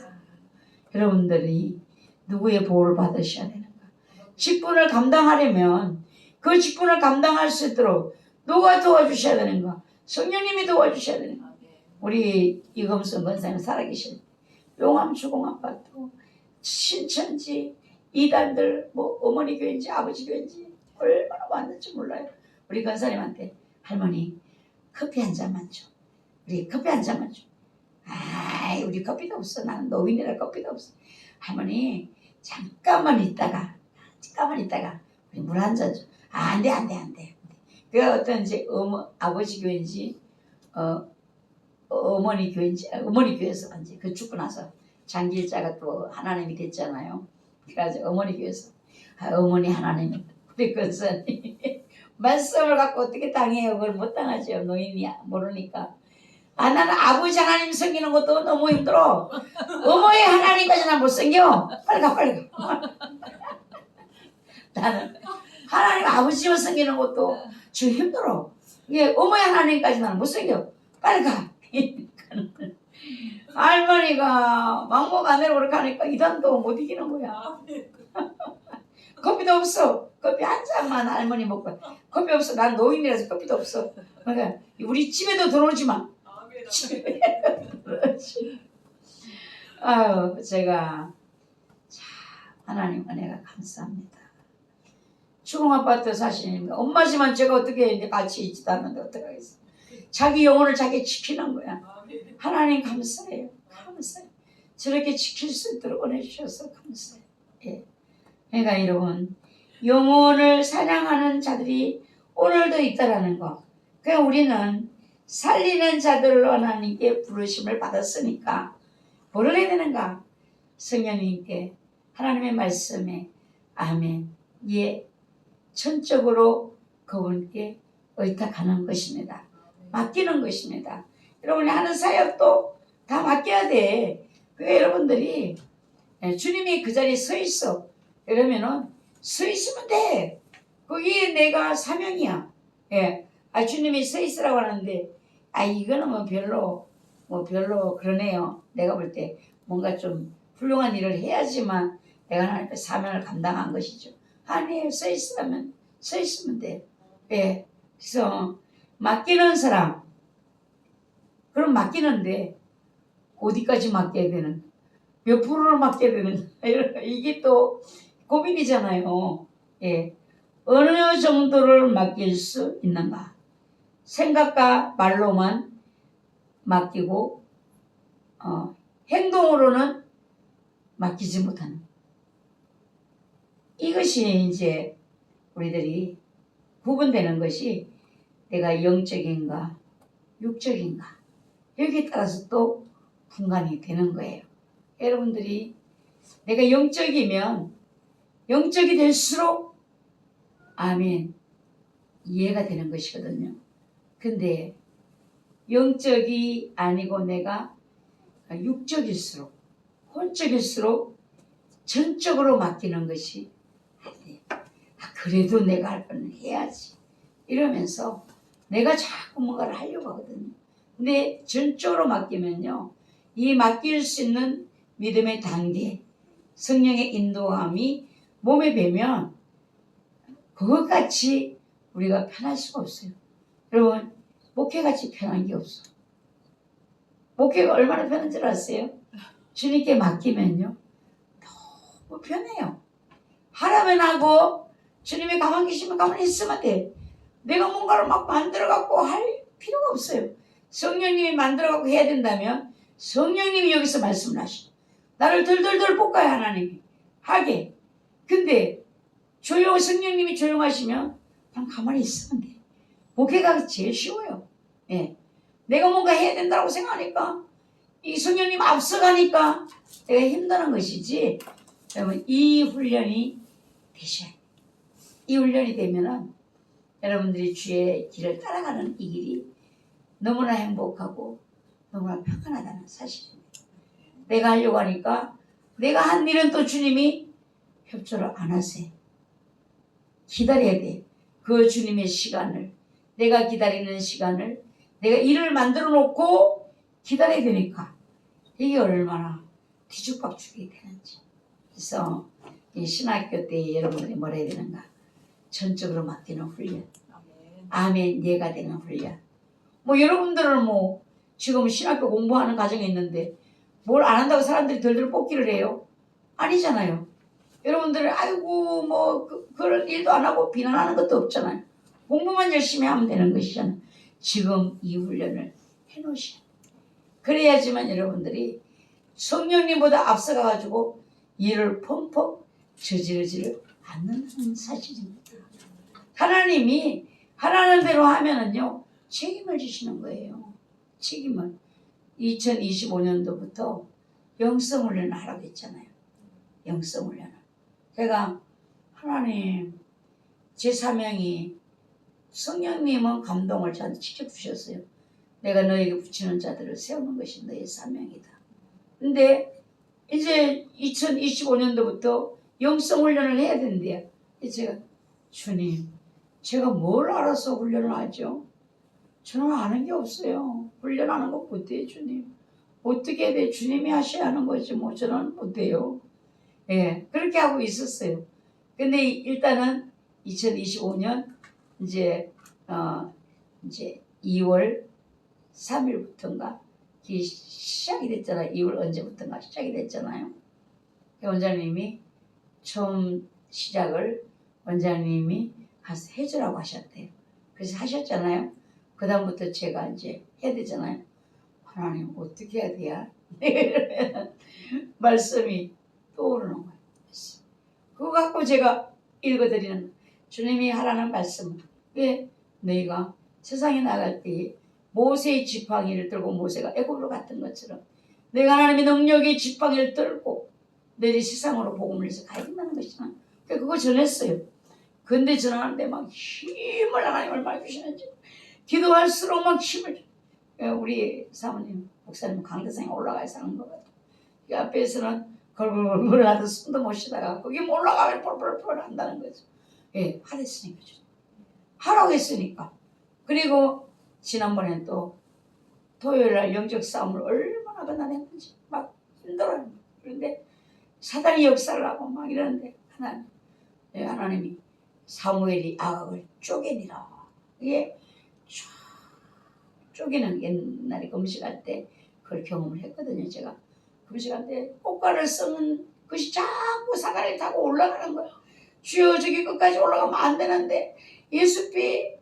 여러분들이 누구의 보호를 받으셔야 되는가. 직분을 감당하려면 그 직분을 감당할 수 있도록 누가 도와주셔야 되는가. 성령님이 도와주셔야 되는가. 우리 이금순 권사님 살아계신 용암 주공아파트 신천지 이단들 뭐 어머니 교회인지 아버지 교회인지 얼마나 왔는지 몰라요. 우리 권사님한테 할머니 커피 한 잔만 줘. 우리 커피 한 잔만 줘. 아이 우리 커피도 없어. 나는 노인이라 커피도 없어. 할머니 잠깐만 있다가 우리 물 한 잔 줘. 아, 안 돼. 그 어떤 이제 아버지 교회인지 어머니 교회인지 어머니 교회에서 이제 그 죽고 나서 장기일자가 또 하나님이 됐잖아요. 그래가지고 어머니 교회에서 어머니 하나님이 우리 권사님 말씀을 갖고 어떻게 당해요? 그걸 못 당하죠. 노인이 모르니까. 나는 아버지 하나님 섬기는 것도 너무 힘들어. 어머니 하나님까지 난 못 섬겨. 빨리 가. 나는 하나님 아버지만 섬기는 것도 좀 힘들어. 이게 어머니 하나님까지 나는 못 섬겨. 빨리 가. 할머니가 막무가 안 내려 그렇게 하니까 이단도 못 이기는 거야. 커피도 없어. 커피 한 잔만 할머니 먹고. 커피 없어. 난 노인이라서 커피도 없어. 그러니까 우리 집에도 들어오지 마. 집에 들어오지. 아유 제가 참 하나님 은혜가 감사합니다. 주공아파트 사시니까 엄마지만 제가 어떻게 이제 같이 있지도 않는데 어떡하겠어. 자기 영혼을 자기 지키는 거야. 하나님 감사해요. 저렇게 지킬 수 있도록 은혜 주셔서 감사해요. 예. 그러니까 여러분 영혼을 사냥하는 자들이 오늘도 있다라는 거. 그러니까 우리는 살리는 자들로 하나님께 부르심을 받았으니까 뭐를 해야 되는가? 성령님께 하나님의 말씀에 아멘 예 전적으로 그분께 의탁하는 것입니다. 맡기는 것입니다. 여러분이 하는 사역도 다 맡겨야 돼. 그게 여러분들이 주님이 그 자리에 서 있어. 그러면은 서 있으면 돼. 그게 내가 사명이야. 예. 주님이 서 있으라고 하는데 이거는 뭐 별로 그러네요. 내가 볼 때 뭔가 좀 훌륭한 일을 해야지만 내가 하나님께 사명을 감당한 것이죠. 아니에요. 서 있으면 돼. 예. 그래서 맡기는 사람 그럼 맡기는데 어디까지 맡겨야 되는 몇 프로를 맡겨야 되는 이게 또 고민이잖아요. 예. 어느 정도를 맡길 수 있는가? 생각과 말로만 맡기고 행동으로는 맡기지 못하는 이것이 이제 우리들이 구분되는 것이 내가 영적인가 육적인가 여기에 따라서 또 분간이 되는 거예요. 여러분들이 내가 영적이면 영적이 될수록 아멘 이해가 되는 것이거든요. 근데 영적이 아니고 내가 육적일수록 혼적일수록 전적으로 맡기는 것이 안 돼요. 그래도 내가 할 거는 해야지 이러면서 내가 자꾸 뭔가를 하려고 하거든요. 근데 전적으로 맡기면요, 이 맡길 수 있는 믿음의 단계, 성령의 인도함이 몸에 배면 그것같이 우리가 편할 수가 없어요. 여러분, 목회같이 편한 게 없어. 목회가 얼마나 편한 줄 아세요? 주님께 맡기면요, 너무 편해요. 하라면 하고 주님이 가만히 계시면 가만히 있으면 돼. 내가 뭔가를 막 만들어갖고 할 필요가 없어요. 성령님이 만들어갖고 해야 된다면 성령님이 여기서 말씀을 하시죠. 나를 덜덜덜 볶아요, 하나님이 하게. 근데 성령님이 조용하시면 그냥 가만히 있으면 돼. 목회가 제일 쉬워요. 예. 내가 뭔가 해야 된다고 생각하니까 이 성령님 앞서가니까 내가 힘드는 것이지. 여러분, 이 훈련이 되셔야 돼요. 이 훈련이 되면은 여러분들이 주의 길을 따라가는 이 길이 너무나 행복하고 너무나 평안하다는 사실입니다. 내가 하려고 하니까 내가 한 일은 또 주님이 협조를 안 하세요. 기다려야 돼. 그 주님의 시간을, 내가 기다리는 시간을 내가 일을 만들어 놓고 기다려야 되니까 이게 얼마나 뒤죽박죽이 되는지. 그래서 이 신학교 때 여러분들이 뭐라 해야 되는가? 전적으로 맡기는 훈련. 아멘. 예가 되는 훈련. 뭐 여러분들은 뭐 지금 신학교 공부하는 과정에 있는데 뭘 안 한다고 사람들이 덜덜 뽑기를 해요? 아니잖아요. 여러분들은 아이고 뭐 그런 일도 안 하고 비난하는 것도 없잖아요. 공부만 열심히 하면 되는 것이잖아요. 지금 이 훈련을 해놓으셔야 돼요. 그래야지만 여러분들이 성령님보다 앞서가가지고 일을 펑펑 저지르지를 않는다는 사실입니다. 하나님이 하라는 대로 하면은요, 책임을 지시는 거예요. 책임을. 2025년도부터 영성훈련을 하라고 했잖아요. 영성훈련을. 제가 하나님, 제 사명이 성령님은 감동을 저한테 직접 주셨어요. 내가 너에게 붙이는 자들을 세우는 것이 너의 사명이다. 근데 이제 2025년도부터 영성훈련을 해야 된대요. 제가 주님, 제가 뭘 알아서 훈련을 하죠? 저는 아는 게 없어요. 훈련하는 거 못해요, 주님. 어떻게 해야 돼? 주님이 하셔야 하는 거지 뭐 저는 못해요. 예, 그렇게 하고 있었어요. 근데 일단은 2025년 이제 2월 3일부터인가 시작이 됐잖아요. 2월 언제부터인가 시작이 됐잖아요. 원장님이 처음 시작을 원장님이 가서 해주라고 하셨대요. 그래서 하셨잖아요. 그 다음부터 제가 이제 해야 되잖아요. 하나님 어떻게 해야 돼야? 말씀이 떠오르는 거예요. 그거 갖고 제가 읽어드리는 주님이 하라는 말씀. 왜 너희가 세상에 나갈 때 모세의 지팡이를 들고 모세가 애굽으로 갔던 것처럼 내가 하나님의 능력의 지팡이를 들고 너희들이 세상으로 복음을 해서 가야 된다는 것이잖아. 그거 전했어요. 근데 전하는데 막 힘을 하나님 얼마나 주시는지 기도할수록 막 힘을 줘. 우리 사모님 목사님 강대상에 올라가서 하는 것 같아요. 그 앞에서는 걸걸걸 하도 숨도 못 쉬다가 거기 올라가면 펄펄펄 한다는 거죠. 예, 하랬으니까 하라고 했으니까. 그리고 지난번에 또 토요일날 영적 싸움을 얼마나 그날했는지 막 힘들어요. 그런데 사단이 역사를 하고 막 이러는데 하나님이 사무엘이 아각을 쪼개니라. 이게 쪼개는 옛날에 금식할 때 그걸 경험을 했거든요. 제가 금식할 때 꽃가를 썩는 것이 자꾸 사다리를 타고 올라가는 거예요. 주여 저기 끝까지 올라가면 안 되는데 예수비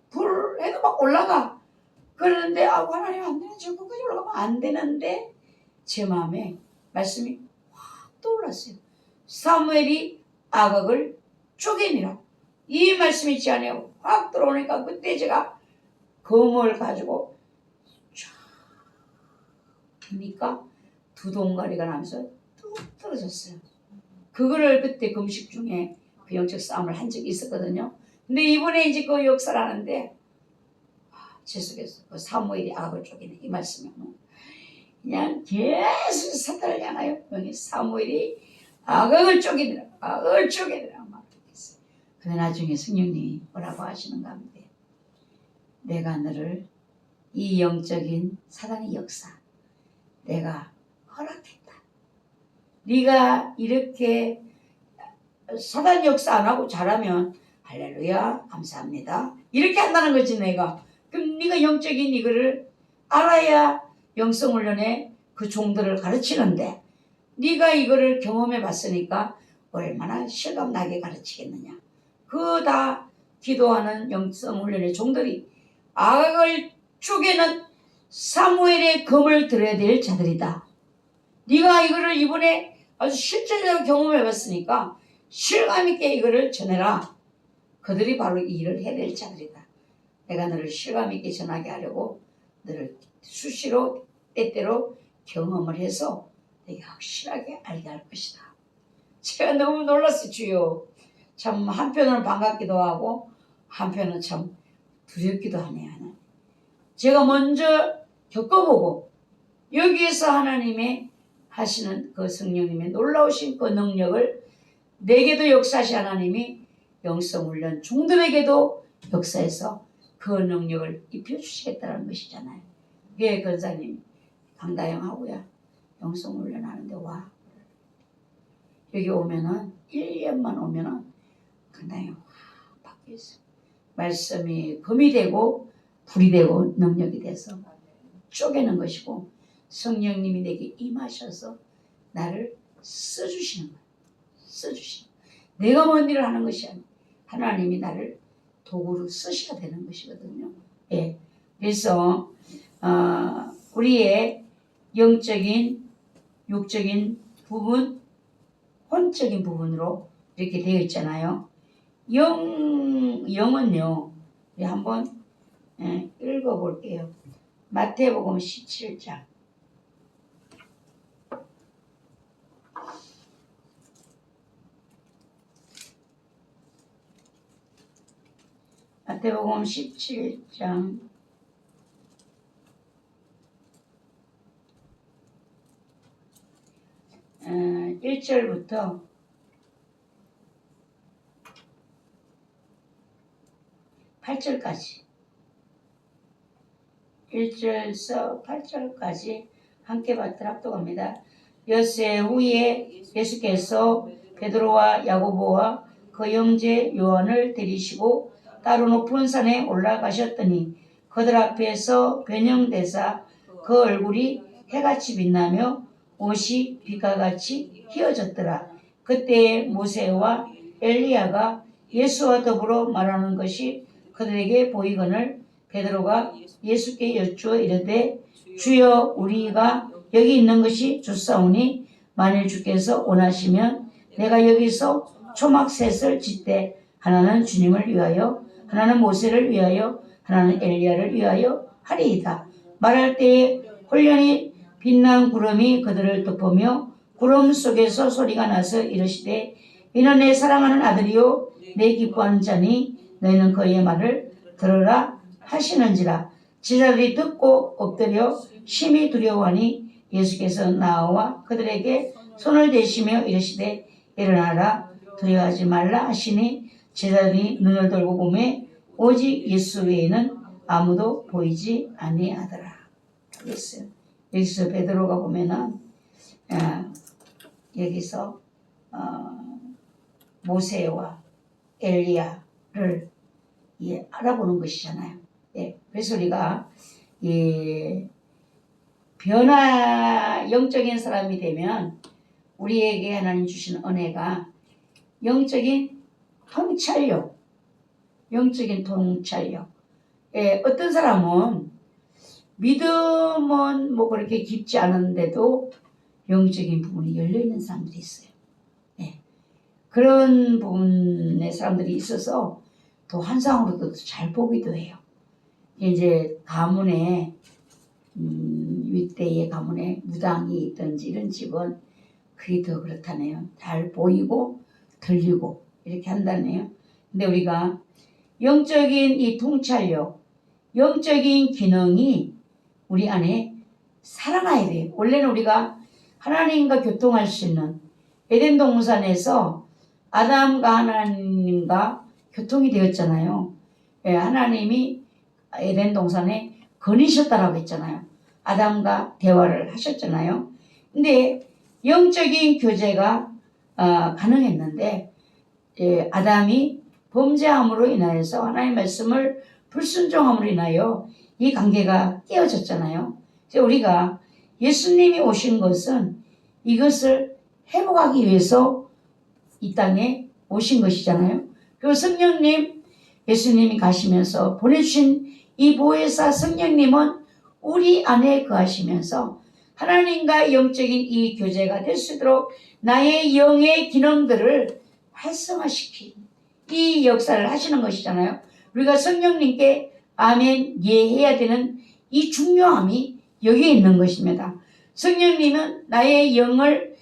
불 해도 막 올라가. 그러는데 하나님 안 되는 저 끝까지 올라가면 안 되는데 제 마음에 말씀이 확 떠올랐어요. 사무엘이 아각을 쪼개니라. 이 말씀이 제 안에 확 들어오니까 그때 제가 검을 가지고 쫙 보니까 두 동가리가 나면서 뚝 떨어졌어요. 그거를 그때 금식 중에 그 영적 싸움을 한 적이 있었거든요. 근데 이번에 이제 그 역사를 하는데 제 속에서 그 사무엘이 아각을 쪼개는 이 말씀이 그냥 계속 사탄을 향하여 사무엘이 아각을 쪼개느라 막 그랬어요. 근데 나중에 성령님이 뭐라고 하시는가 하는데 내가 너를 이 영적인 사단의 역사 내가 허락했다. 네가 이렇게 사단 역사 안 하고 잘하면 할렐루야 감사합니다 이렇게 한다는 거지 내가. 그럼 네가 영적인 이거를 알아야 영성훈련에 그 종들을 가르치는데 네가 이거를 경험해 봤으니까 얼마나 실감나게 가르치겠느냐. 그 다 기도하는 영성훈련의 종들이 악을 쪼개는 사무엘의 검을 들어야 될 자들이다. 네가 이거를 이번에 아주 실제적으로 경험해 봤으니까 실감 있게 이거를 전해라. 그들이 바로 이 일을 해야 될 자들이다. 내가 너를 실감 있게 전하게 하려고 너를 수시로 때때로 경험을 해서 내게 확실하게 알게 할 것이다. 제가 너무 놀랐어요. 주요. 참 한편으로는 반갑기도 하고 한편은 참 두렵기도 하네요. 제가 먼저 겪어보고 여기에서 하나님의 하시는 그 성령님의 놀라우신 그 능력을 내게도 역사하신 하나님이 영성훈련 종들에게도 역사해서 그 능력을 입혀주시겠다는 것이잖아요. 그게 권사님 강다영하고야 영성훈련 하는데 와. 여기 오면은 1년만 오면은 강다영 확 바뀌었어요. 말씀이 검이 되고 불이 되고 능력이 돼서 쪼개는 것이고 성령님이 내게 임하셔서 나를 써주시는 거예요. 써주시는 거예요. 내가 뭔 일을 하는 것이 아니라 하나님이 나를 도구로 쓰셔야 되는 것이거든요. 예. 그래서 우리의 영적인 육적인 부분 혼적인 부분으로 이렇게 되어 있잖아요. 영은요 우리 한번 읽어볼게요. 마태복음 17장 마태복음 17장 1절부터 8절까지 1절에서 8절까지 함께 합독합니다. 엿새 후에 예수께서 베드로와 야고보와 그 형제 요한을 데리시고 따로 높은 산에 올라가셨더니 그들 앞에서 변형되사 그 얼굴이 해같이 빛나며 옷이 빛과 같이 휘어졌더라. 그때 모세와 엘리야가 예수와 더불어 말하는 것이 그들에게 보이거늘 베드로가 예수께 여쭈어 이르되 주여 우리가 여기 있는 것이 좋사오니 만일 주께서 원하시면 내가 여기서 초막셋을 짓되 하나는 주님을 위하여 하나는 모세를 위하여 하나는 엘리야를 위하여 하리이다. 말할 때에 홀련히 빛난 구름이 그들을 덮으며 구름 속에서 소리가 나서 이르시되 이는 내 사랑하는 아들이요 내 기뻐하는 자니 너희는 그의 말을 들으라 하시는지라. 제자들이 듣고 엎드려 심히 두려워하니 예수께서 나와 그들에게 손을 대시며 이르시되 일어나라 두려워하지 말라 하시니 제자들이 눈을 들고 보매 오직 예수 외에는 아무도 보이지 아니하더라. 그랬어요. 여기서 베드로가 보면은 여기서 모세와 엘리야를 알아보는 것이잖아요. 예, 그래서 우리가 영적인 사람이 되면 우리에게 하나님 주시는 은혜가 영적인 통찰력. 예, 어떤 사람은 믿음은 뭐 그렇게 깊지 않은데도 영적인 부분이 열려있는 사람들이 있어요. 예, 그런 부분의 사람들이 있어서 또 환상으로도 잘 보기도 해요. 이제 가문에 윗대의 가문에 무당이 있든지 이런 집은 그게 더 그렇다네요. 잘 보이고 들리고 이렇게 한다네요. 근데 우리가 영적인 이 통찰력, 영적인 기능이 우리 안에 살아나야 돼요. 원래는 우리가 하나님과 교통할 수 있는 에덴 동산에서 아담과 하나님과 교통이 되었잖아요. 예, 하나님이 에덴 동산에 거니셨다라고 했잖아요. 아담과 대화를 하셨잖아요. 근데 영적인 교제가 가능했는데 아담이 범죄함으로 인하여서 하나님의 말씀을 불순종함으로 인하여 이 관계가 깨어졌잖아요. 그래서 우리가 예수님이 오신 것은 이것을 회복하기 위해서 이 땅에 오신 것이잖아요. 그리고 성령님, 예수님이 가시면서 보내주신 이 보혜사 성령님은 우리 안에 거하시면서 하나님과 영적인 이 교제가 될 수 있도록 나의 영의 기능들을 활성화시킨 이 역사를 하시는 것이잖아요. 우리가 성령님께 아멘 예해야 되는 이 중요함이 여기에 있는 것입니다. 성령님은 나의 영을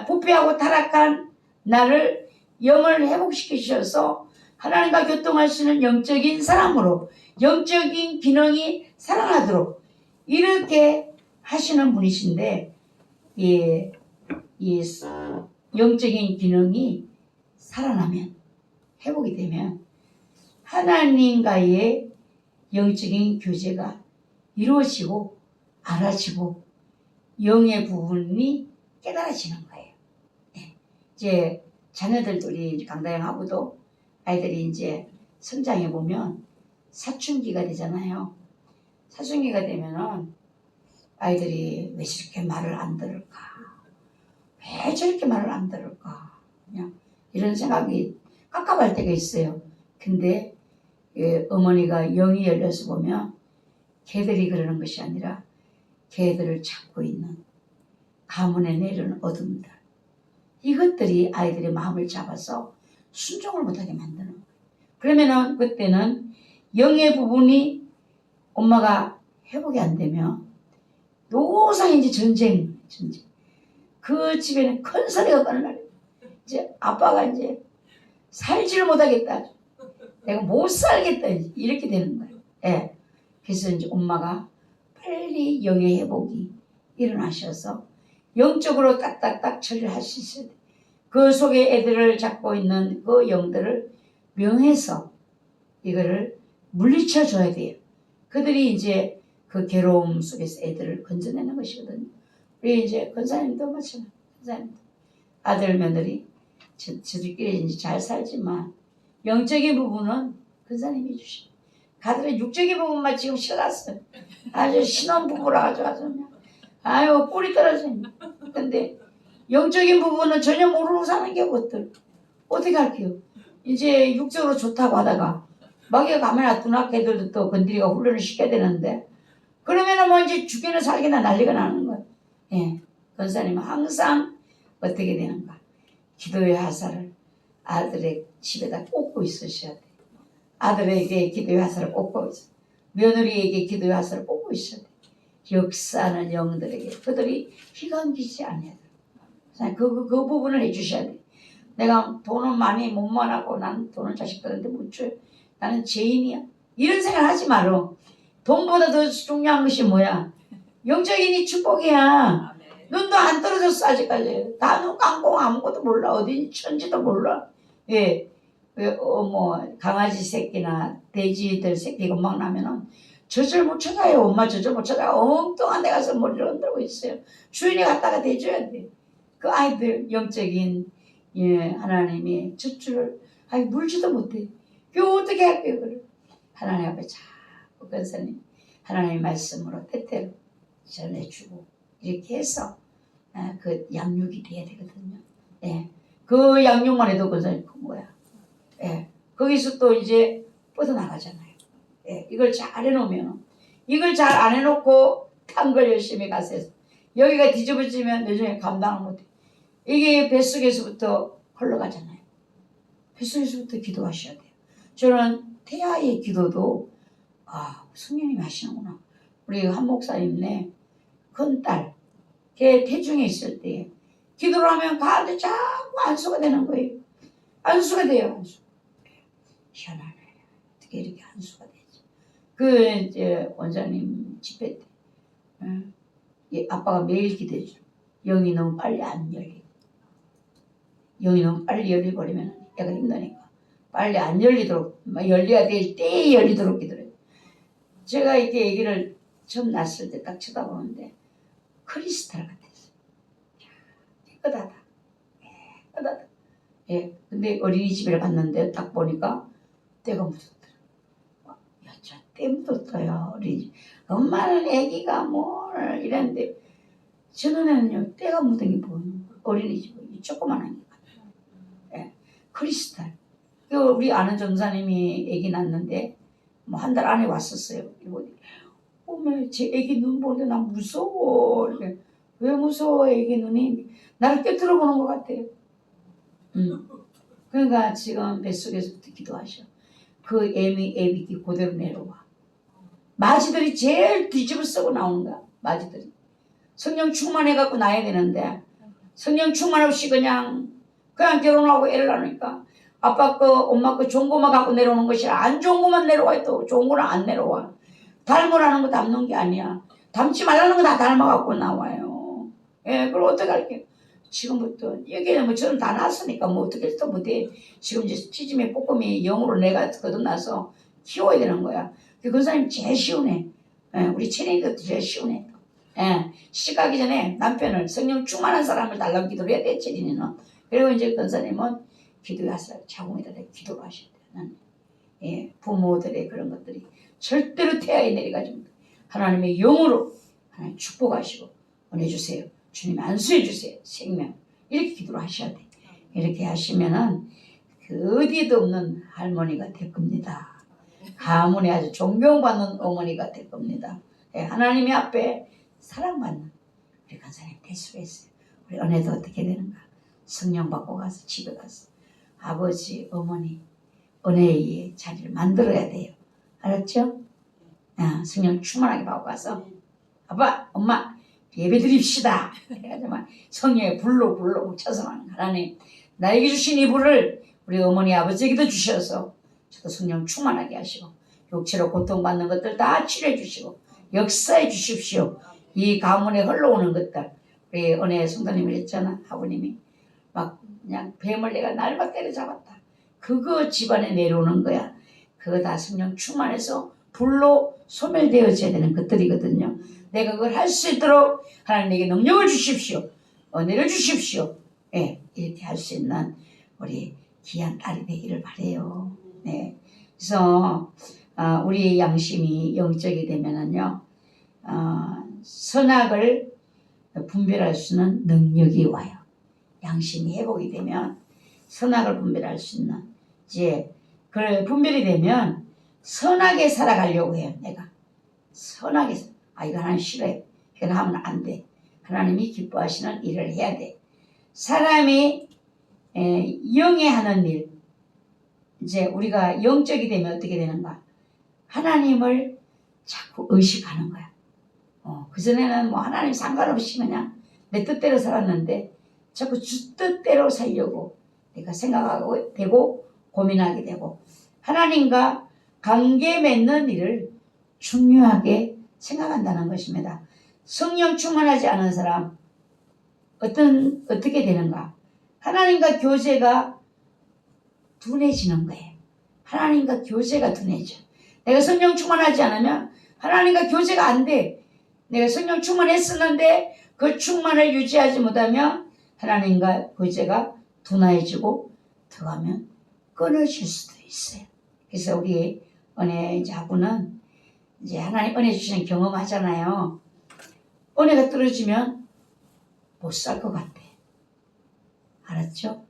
부패하고 타락한 나를 영을 회복시키셔서 하나님과 교통하시는 영적인 사람으로 영적인 기능이 살아나도록 이렇게 하시는 분이신데 이 영적인 기능이 살아나면 회복이 되면 하나님과의 영적인 교제가 이루어지고 알아지고 영의 부분이 깨달아지는 거예요. 이제 자녀들이 강다영하고도 아이들이 이제 성장해 보면 사춘기가 되잖아요. 사춘기가 되면은 아이들이 왜 저렇게 말을 안 들을까? 왜 저렇게 말을 안 들을까? 그냥 이런 생각이 깝깝할 때가 있어요. 근데 어머니가 영이 열려서 보면 걔들이 그러는 것이 아니라 걔들을 찾고 있는 가문에 내려오는 어둠들 이것들이 아이들의 마음을 잡아서 순종을 못하게 만드는 거예요. 그러면은 그때는 영의 부분이 엄마가 회복이 안 되면 노상 이제 전쟁. 그 집에는 큰 소리가 가는 날이에요. 이제 아빠가 이제 살지를 못하겠다. 내가 못 살겠다. 이렇게 되는 거예요. 예. 그래서 이제 엄마가 빨리 영의 회복이 일어나셔서 영적으로 딱딱딱 처리를 할 수 있어야 돼. 그 속에 애들을 잡고 있는 그 영들을 명해서 이거를 물리쳐 줘야 돼요. 그들이 이제 그 괴로움 속에서 애들을 건져내는 것이거든요. 우리 이제 권사님도 마찬가지예요. 권사님도 아들 며느리 저들끼리 이제 잘 살지만 영적인 부분은 권사님이 주시고 가들의 육적인 부분만 지금 신났어요. 아주 신혼부부라 가지고 그냥 아유 꿀이 떨어져요. 근데 영적인 부분은 전혀 모르고 사는 게 것들 어떻게 할게요? 이제 육적으로 좋다고 하다가 막에 가면 놔두나 걔들도 또 건드리가 훈련을 시켜야 되는데 그러면은 뭐 이제 죽기나 살기나 난리가 나는 거예요. 예, 권사님은 항상 어떻게 되는가? 기도의 화살을 아들의 집에다 꽂고 있으셔야 돼요. 아들에게 기도의 화살을 꽂고 있어요. 며느리에게 기도의 화살을 꽂고 있어야 돼요. 역사하는 영들에게 그들이 희감기지 않아야 돼요. 그 부분을 해주셔야 돼요. 내가 돈은 많이 못만 하고 난 돈을 자식들한테 못 줘요. 나는 죄인이야. 이런 생각 하지 마라. 돈보다 더 중요한 것이 뭐야? 영적인 이 축복이야. 눈도 안 떨어졌어 아직까지. 다 눈 감고 아무것도 몰라. 어디 천지도 몰라. 예, 뭐 강아지 새끼나 돼지들 새끼 금방 나면은 젖을 못 찾아요. 엄마 젖을 못 찾아. 엉뚱한 데 가서 머리를 흔들고 있어요. 주인이 갖다가 대줘야 돼. 그 아이들 영적인 하나님이 젖줄을 물지도 못해. 그 어떻게 할게요? 그래. 하나님 앞에 자꾸 권사님 하나님의 말씀으로 때때로 전해주고 이렇게 해서 그 양육이 돼야 되거든요. 예. 그 양육만 해도 권사님 큰 거야. 예. 거기서 또 이제 뻗어나가잖아요. 예. 이걸 잘 해놓으면 이걸 잘 안 해놓고 딴 걸 열심히 가서 해서 여기가 뒤집어지면 나중에 감당을 못해. 이게 뱃속에서부터 흘러가잖아요. 뱃속에서부터 기도하셔야 돼요. 저는 태아의 기도도 성령님이 하시는구나. 우리 한 목사님네 큰딸 걔 태중에 있을 때 기도를 하면 가는데 자꾸 안수가 되는 거예요. 안수가 돼요. 안수. 희한하네. 어떻게 이렇게 안수가 되지? 그 이제 원장님 집회 때 아빠가 매일 기도해줘. 영이 너무 빨리 안 열리고 영이 너무 빨리 열려버리면 애가 힘드니까 빨리 안 열리도록 열려야 될 때에 열리도록 기도해요. 제가 이렇게 아기를 처음 낳았을 때 딱 쳐다보는데 크리스탈 같았어요. 깨끗하다. 깨끗하다. 예. 근데 어린이집에 갔는데 딱 보니까 때가 묻었더라. 야, 저 때 묻었어요. 어린이집. 엄마는 아기가 뭘 이랬는데 저 눈에는요 때가 묻은 게 보여요. 어린이집은 조그만한 게. 예. 크리스탈. 우리 아는 전사님이 아기 낳았는데 뭐 한 달 안에 왔었어요. 어머, 제 애기 눈 보는데 난 무서워. 이렇게. 왜 무서워? 애기 눈이 나를 꿰뚫어 보는 것 같아요. 그러니까 지금 뱃속에서부터 기도하셔. 그 애비 그대로 내려와. 마지들이 제일 뒤집어 쓰고 나오는 거야. 마지들이. 성령 충만해갖고 나야 되는데 성령 충만 없이 그냥 결혼하고 애를 낳으니까 아빠 거 엄마 거 좋은 거만 갖고 내려오는 것이 안 좋은 거만 내려와. 또 좋은 거는 안 내려와. 닮으라는 거 닮는 게 아니야. 닮지 말라는 거 다 닮아갖고 나와요. 예, 그럼 어떡할게요? 지금부터 여기는 뭐 저는 다 났으니까 뭐 어떻게 또 못해. 지금 이제 찌짐에 볶음이 영으로 내가 거듭나서 키워야 되는 거야. 그 권사님 제일 쉬우네. 예, 우리 체리도 제일 쉬우네. 예, 시집가기 전에 남편을 성령 충만한 사람을 달라고 기도를 해야 돼. 체리는. 그리고 이제 권사님은 기도하세요. 자궁에다 기도를 하셔야 돼요. 예, 부모들의 그런 것들이 절대로 태아에 내려가지 하나님의 영으로 하나님 축복하시고 보내주세요. 주님 안수해 주세요. 생명 이렇게 기도를 하셔야 돼. 이렇게 하시면은 그 어디에도 없는 할머니가 될 겁니다. 가문에 아주 존경받는 어머니가 될 겁니다. 예, 하나님의 앞에 사랑받는 우리 간사님 될 수가 있어요. 우리 은혜도 어떻게 되는가? 성령 받고 가서 집에 가서 아버지 어머니 은혜의 자리를 만들어야 돼요. 알았죠? 성령 충만하게 받고 가서 아빠 엄마 예배 드립시다. 그래가지고 성령의 불로 묻혀서 하나님 나에게 주신 이 불을 우리 어머니 아버지에게도 주셔서 저도 성령 충만하게 하시고 육체로 고통받는 것들 다 치료해 주시고 역사해 주십시오. 이 가문에 흘러오는 것들 우리 은혜 성도님이 했잖아. 아버님이 막 그냥 뱀을 내가 날바 때려잡았다. 그거 집안에 내려오는 거야. 그거 다 성령 충만해서 불로 소멸되어져야 되는 것들이거든요. 내가 그걸 할 수 있도록 하나님 내게 능력을 주십시오. 은혜를 주십시오. 예, 이렇게 할 수 있는 우리 귀한 딸이 되기를 바라요. 네. 그래서 우리 양심이 영적이 되면은요, 선악을 분별할 수 있는 능력이 와요. 양심이 회복이 되면 선악을 분별할 수 있는 이제 그 분별이 되면 선하게 살아가려고 해요. 내가 선하게 이거 하나님 싫어해. 이건 하면 안 돼. 하나님이 기뻐하시는 일을 해야 돼. 사람이 영에 하는 일 이제 우리가 영적이 되면 어떻게 되는가? 하나님을 자꾸 의식하는 거야. 그전에는 뭐 하나님 상관없이 그냥 내 뜻대로 살았는데 자꾸 주 뜻대로 살려고 내가 생각하고 되고 고민하게 되고 하나님과 관계 맺는 일을 중요하게 생각한다는 것입니다. 성령 충만하지 않은 사람 어떻게 되는가? 하나님과 교제가 둔해지는 거예요. 하나님과 교제가 둔해져. 내가 성령 충만하지 않으면 하나님과 교제가 안 돼. 내가 성령 충만했었는데 그 충만을 유지하지 못하면 하나님과 교제가 둔해지고 들어가면 끊어질 수도 있어요. 그래서 우리 은혜자분은 이제 하나님 은혜 주시는 경험하잖아요. 은혜가 떨어지면 못 살 것 같아. 알았죠?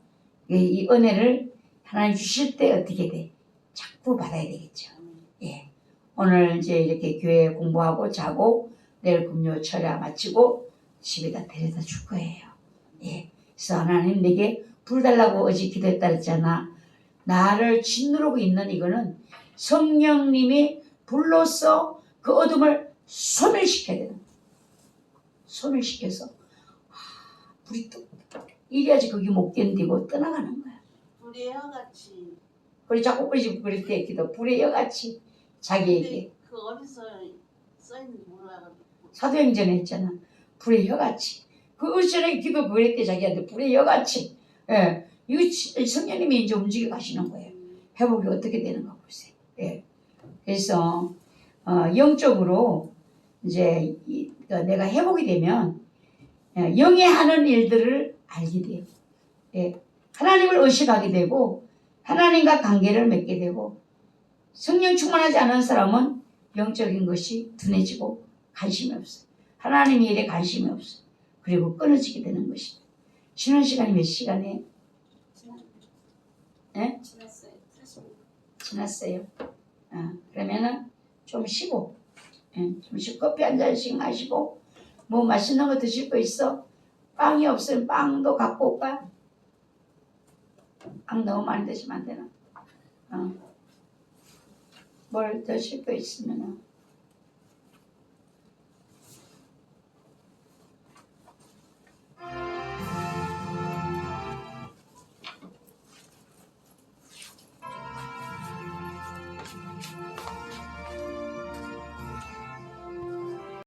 이 은혜를 하나님 주실 때 어떻게 돼? 자꾸 받아야 되겠죠. 예. 오늘 이제 이렇게 교회 공부하고 자고 내일 금요 철야 마치고 집에다 데려다 줄 거예요. 예. 그래서 하나님 내게 불 달라고 어제 기도했다 그랬잖아. 나를 짓누르고 있는 이거는 성령님이 불로써 그 어둠을 소멸시켜야 되는 거야. 소멸시켜서 불이 또 이래야지 거기 못 견디고 떠나가는 거야. 불의 여같이. 우리 자꾸 우리 그럴 때 기도 불의 여같이 자기에게 그 어디서 써있는지 몰라가지고. 사도행전에 했잖아. 불의 여같이 그 어전에 기도 그랬대 자기한테 불의 여같이. 예, 이거 성령님이 이제 움직여 가시는 거예요. 회복이 어떻게 되는가 보세요. 예. 그래서 영적으로 이제 내가 회복이 되면 영에 하는 일들을 알게 돼요. 예, 하나님을 의식하게 되고 하나님과 관계를 맺게 되고 성령 충만하지 않은 사람은 영적인 것이 둔해지고 관심이 없어요. 하나님의 일에 관심이 없어요. 그리고 끊어지게 되는 것입니다. 쉬는 시간이 몇 시간에? 예? 지났어요. 40분. 지났어요. 그러면은 좀 쉬고, 좀 쉬고 커피 한 잔씩 마시고, 뭐 맛있는 거 드실 거 있어? 빵이 없으면 빵도 갖고 올까? 빵 너무 많이 드시면 안 되나? 뭘 드실 거 있으면은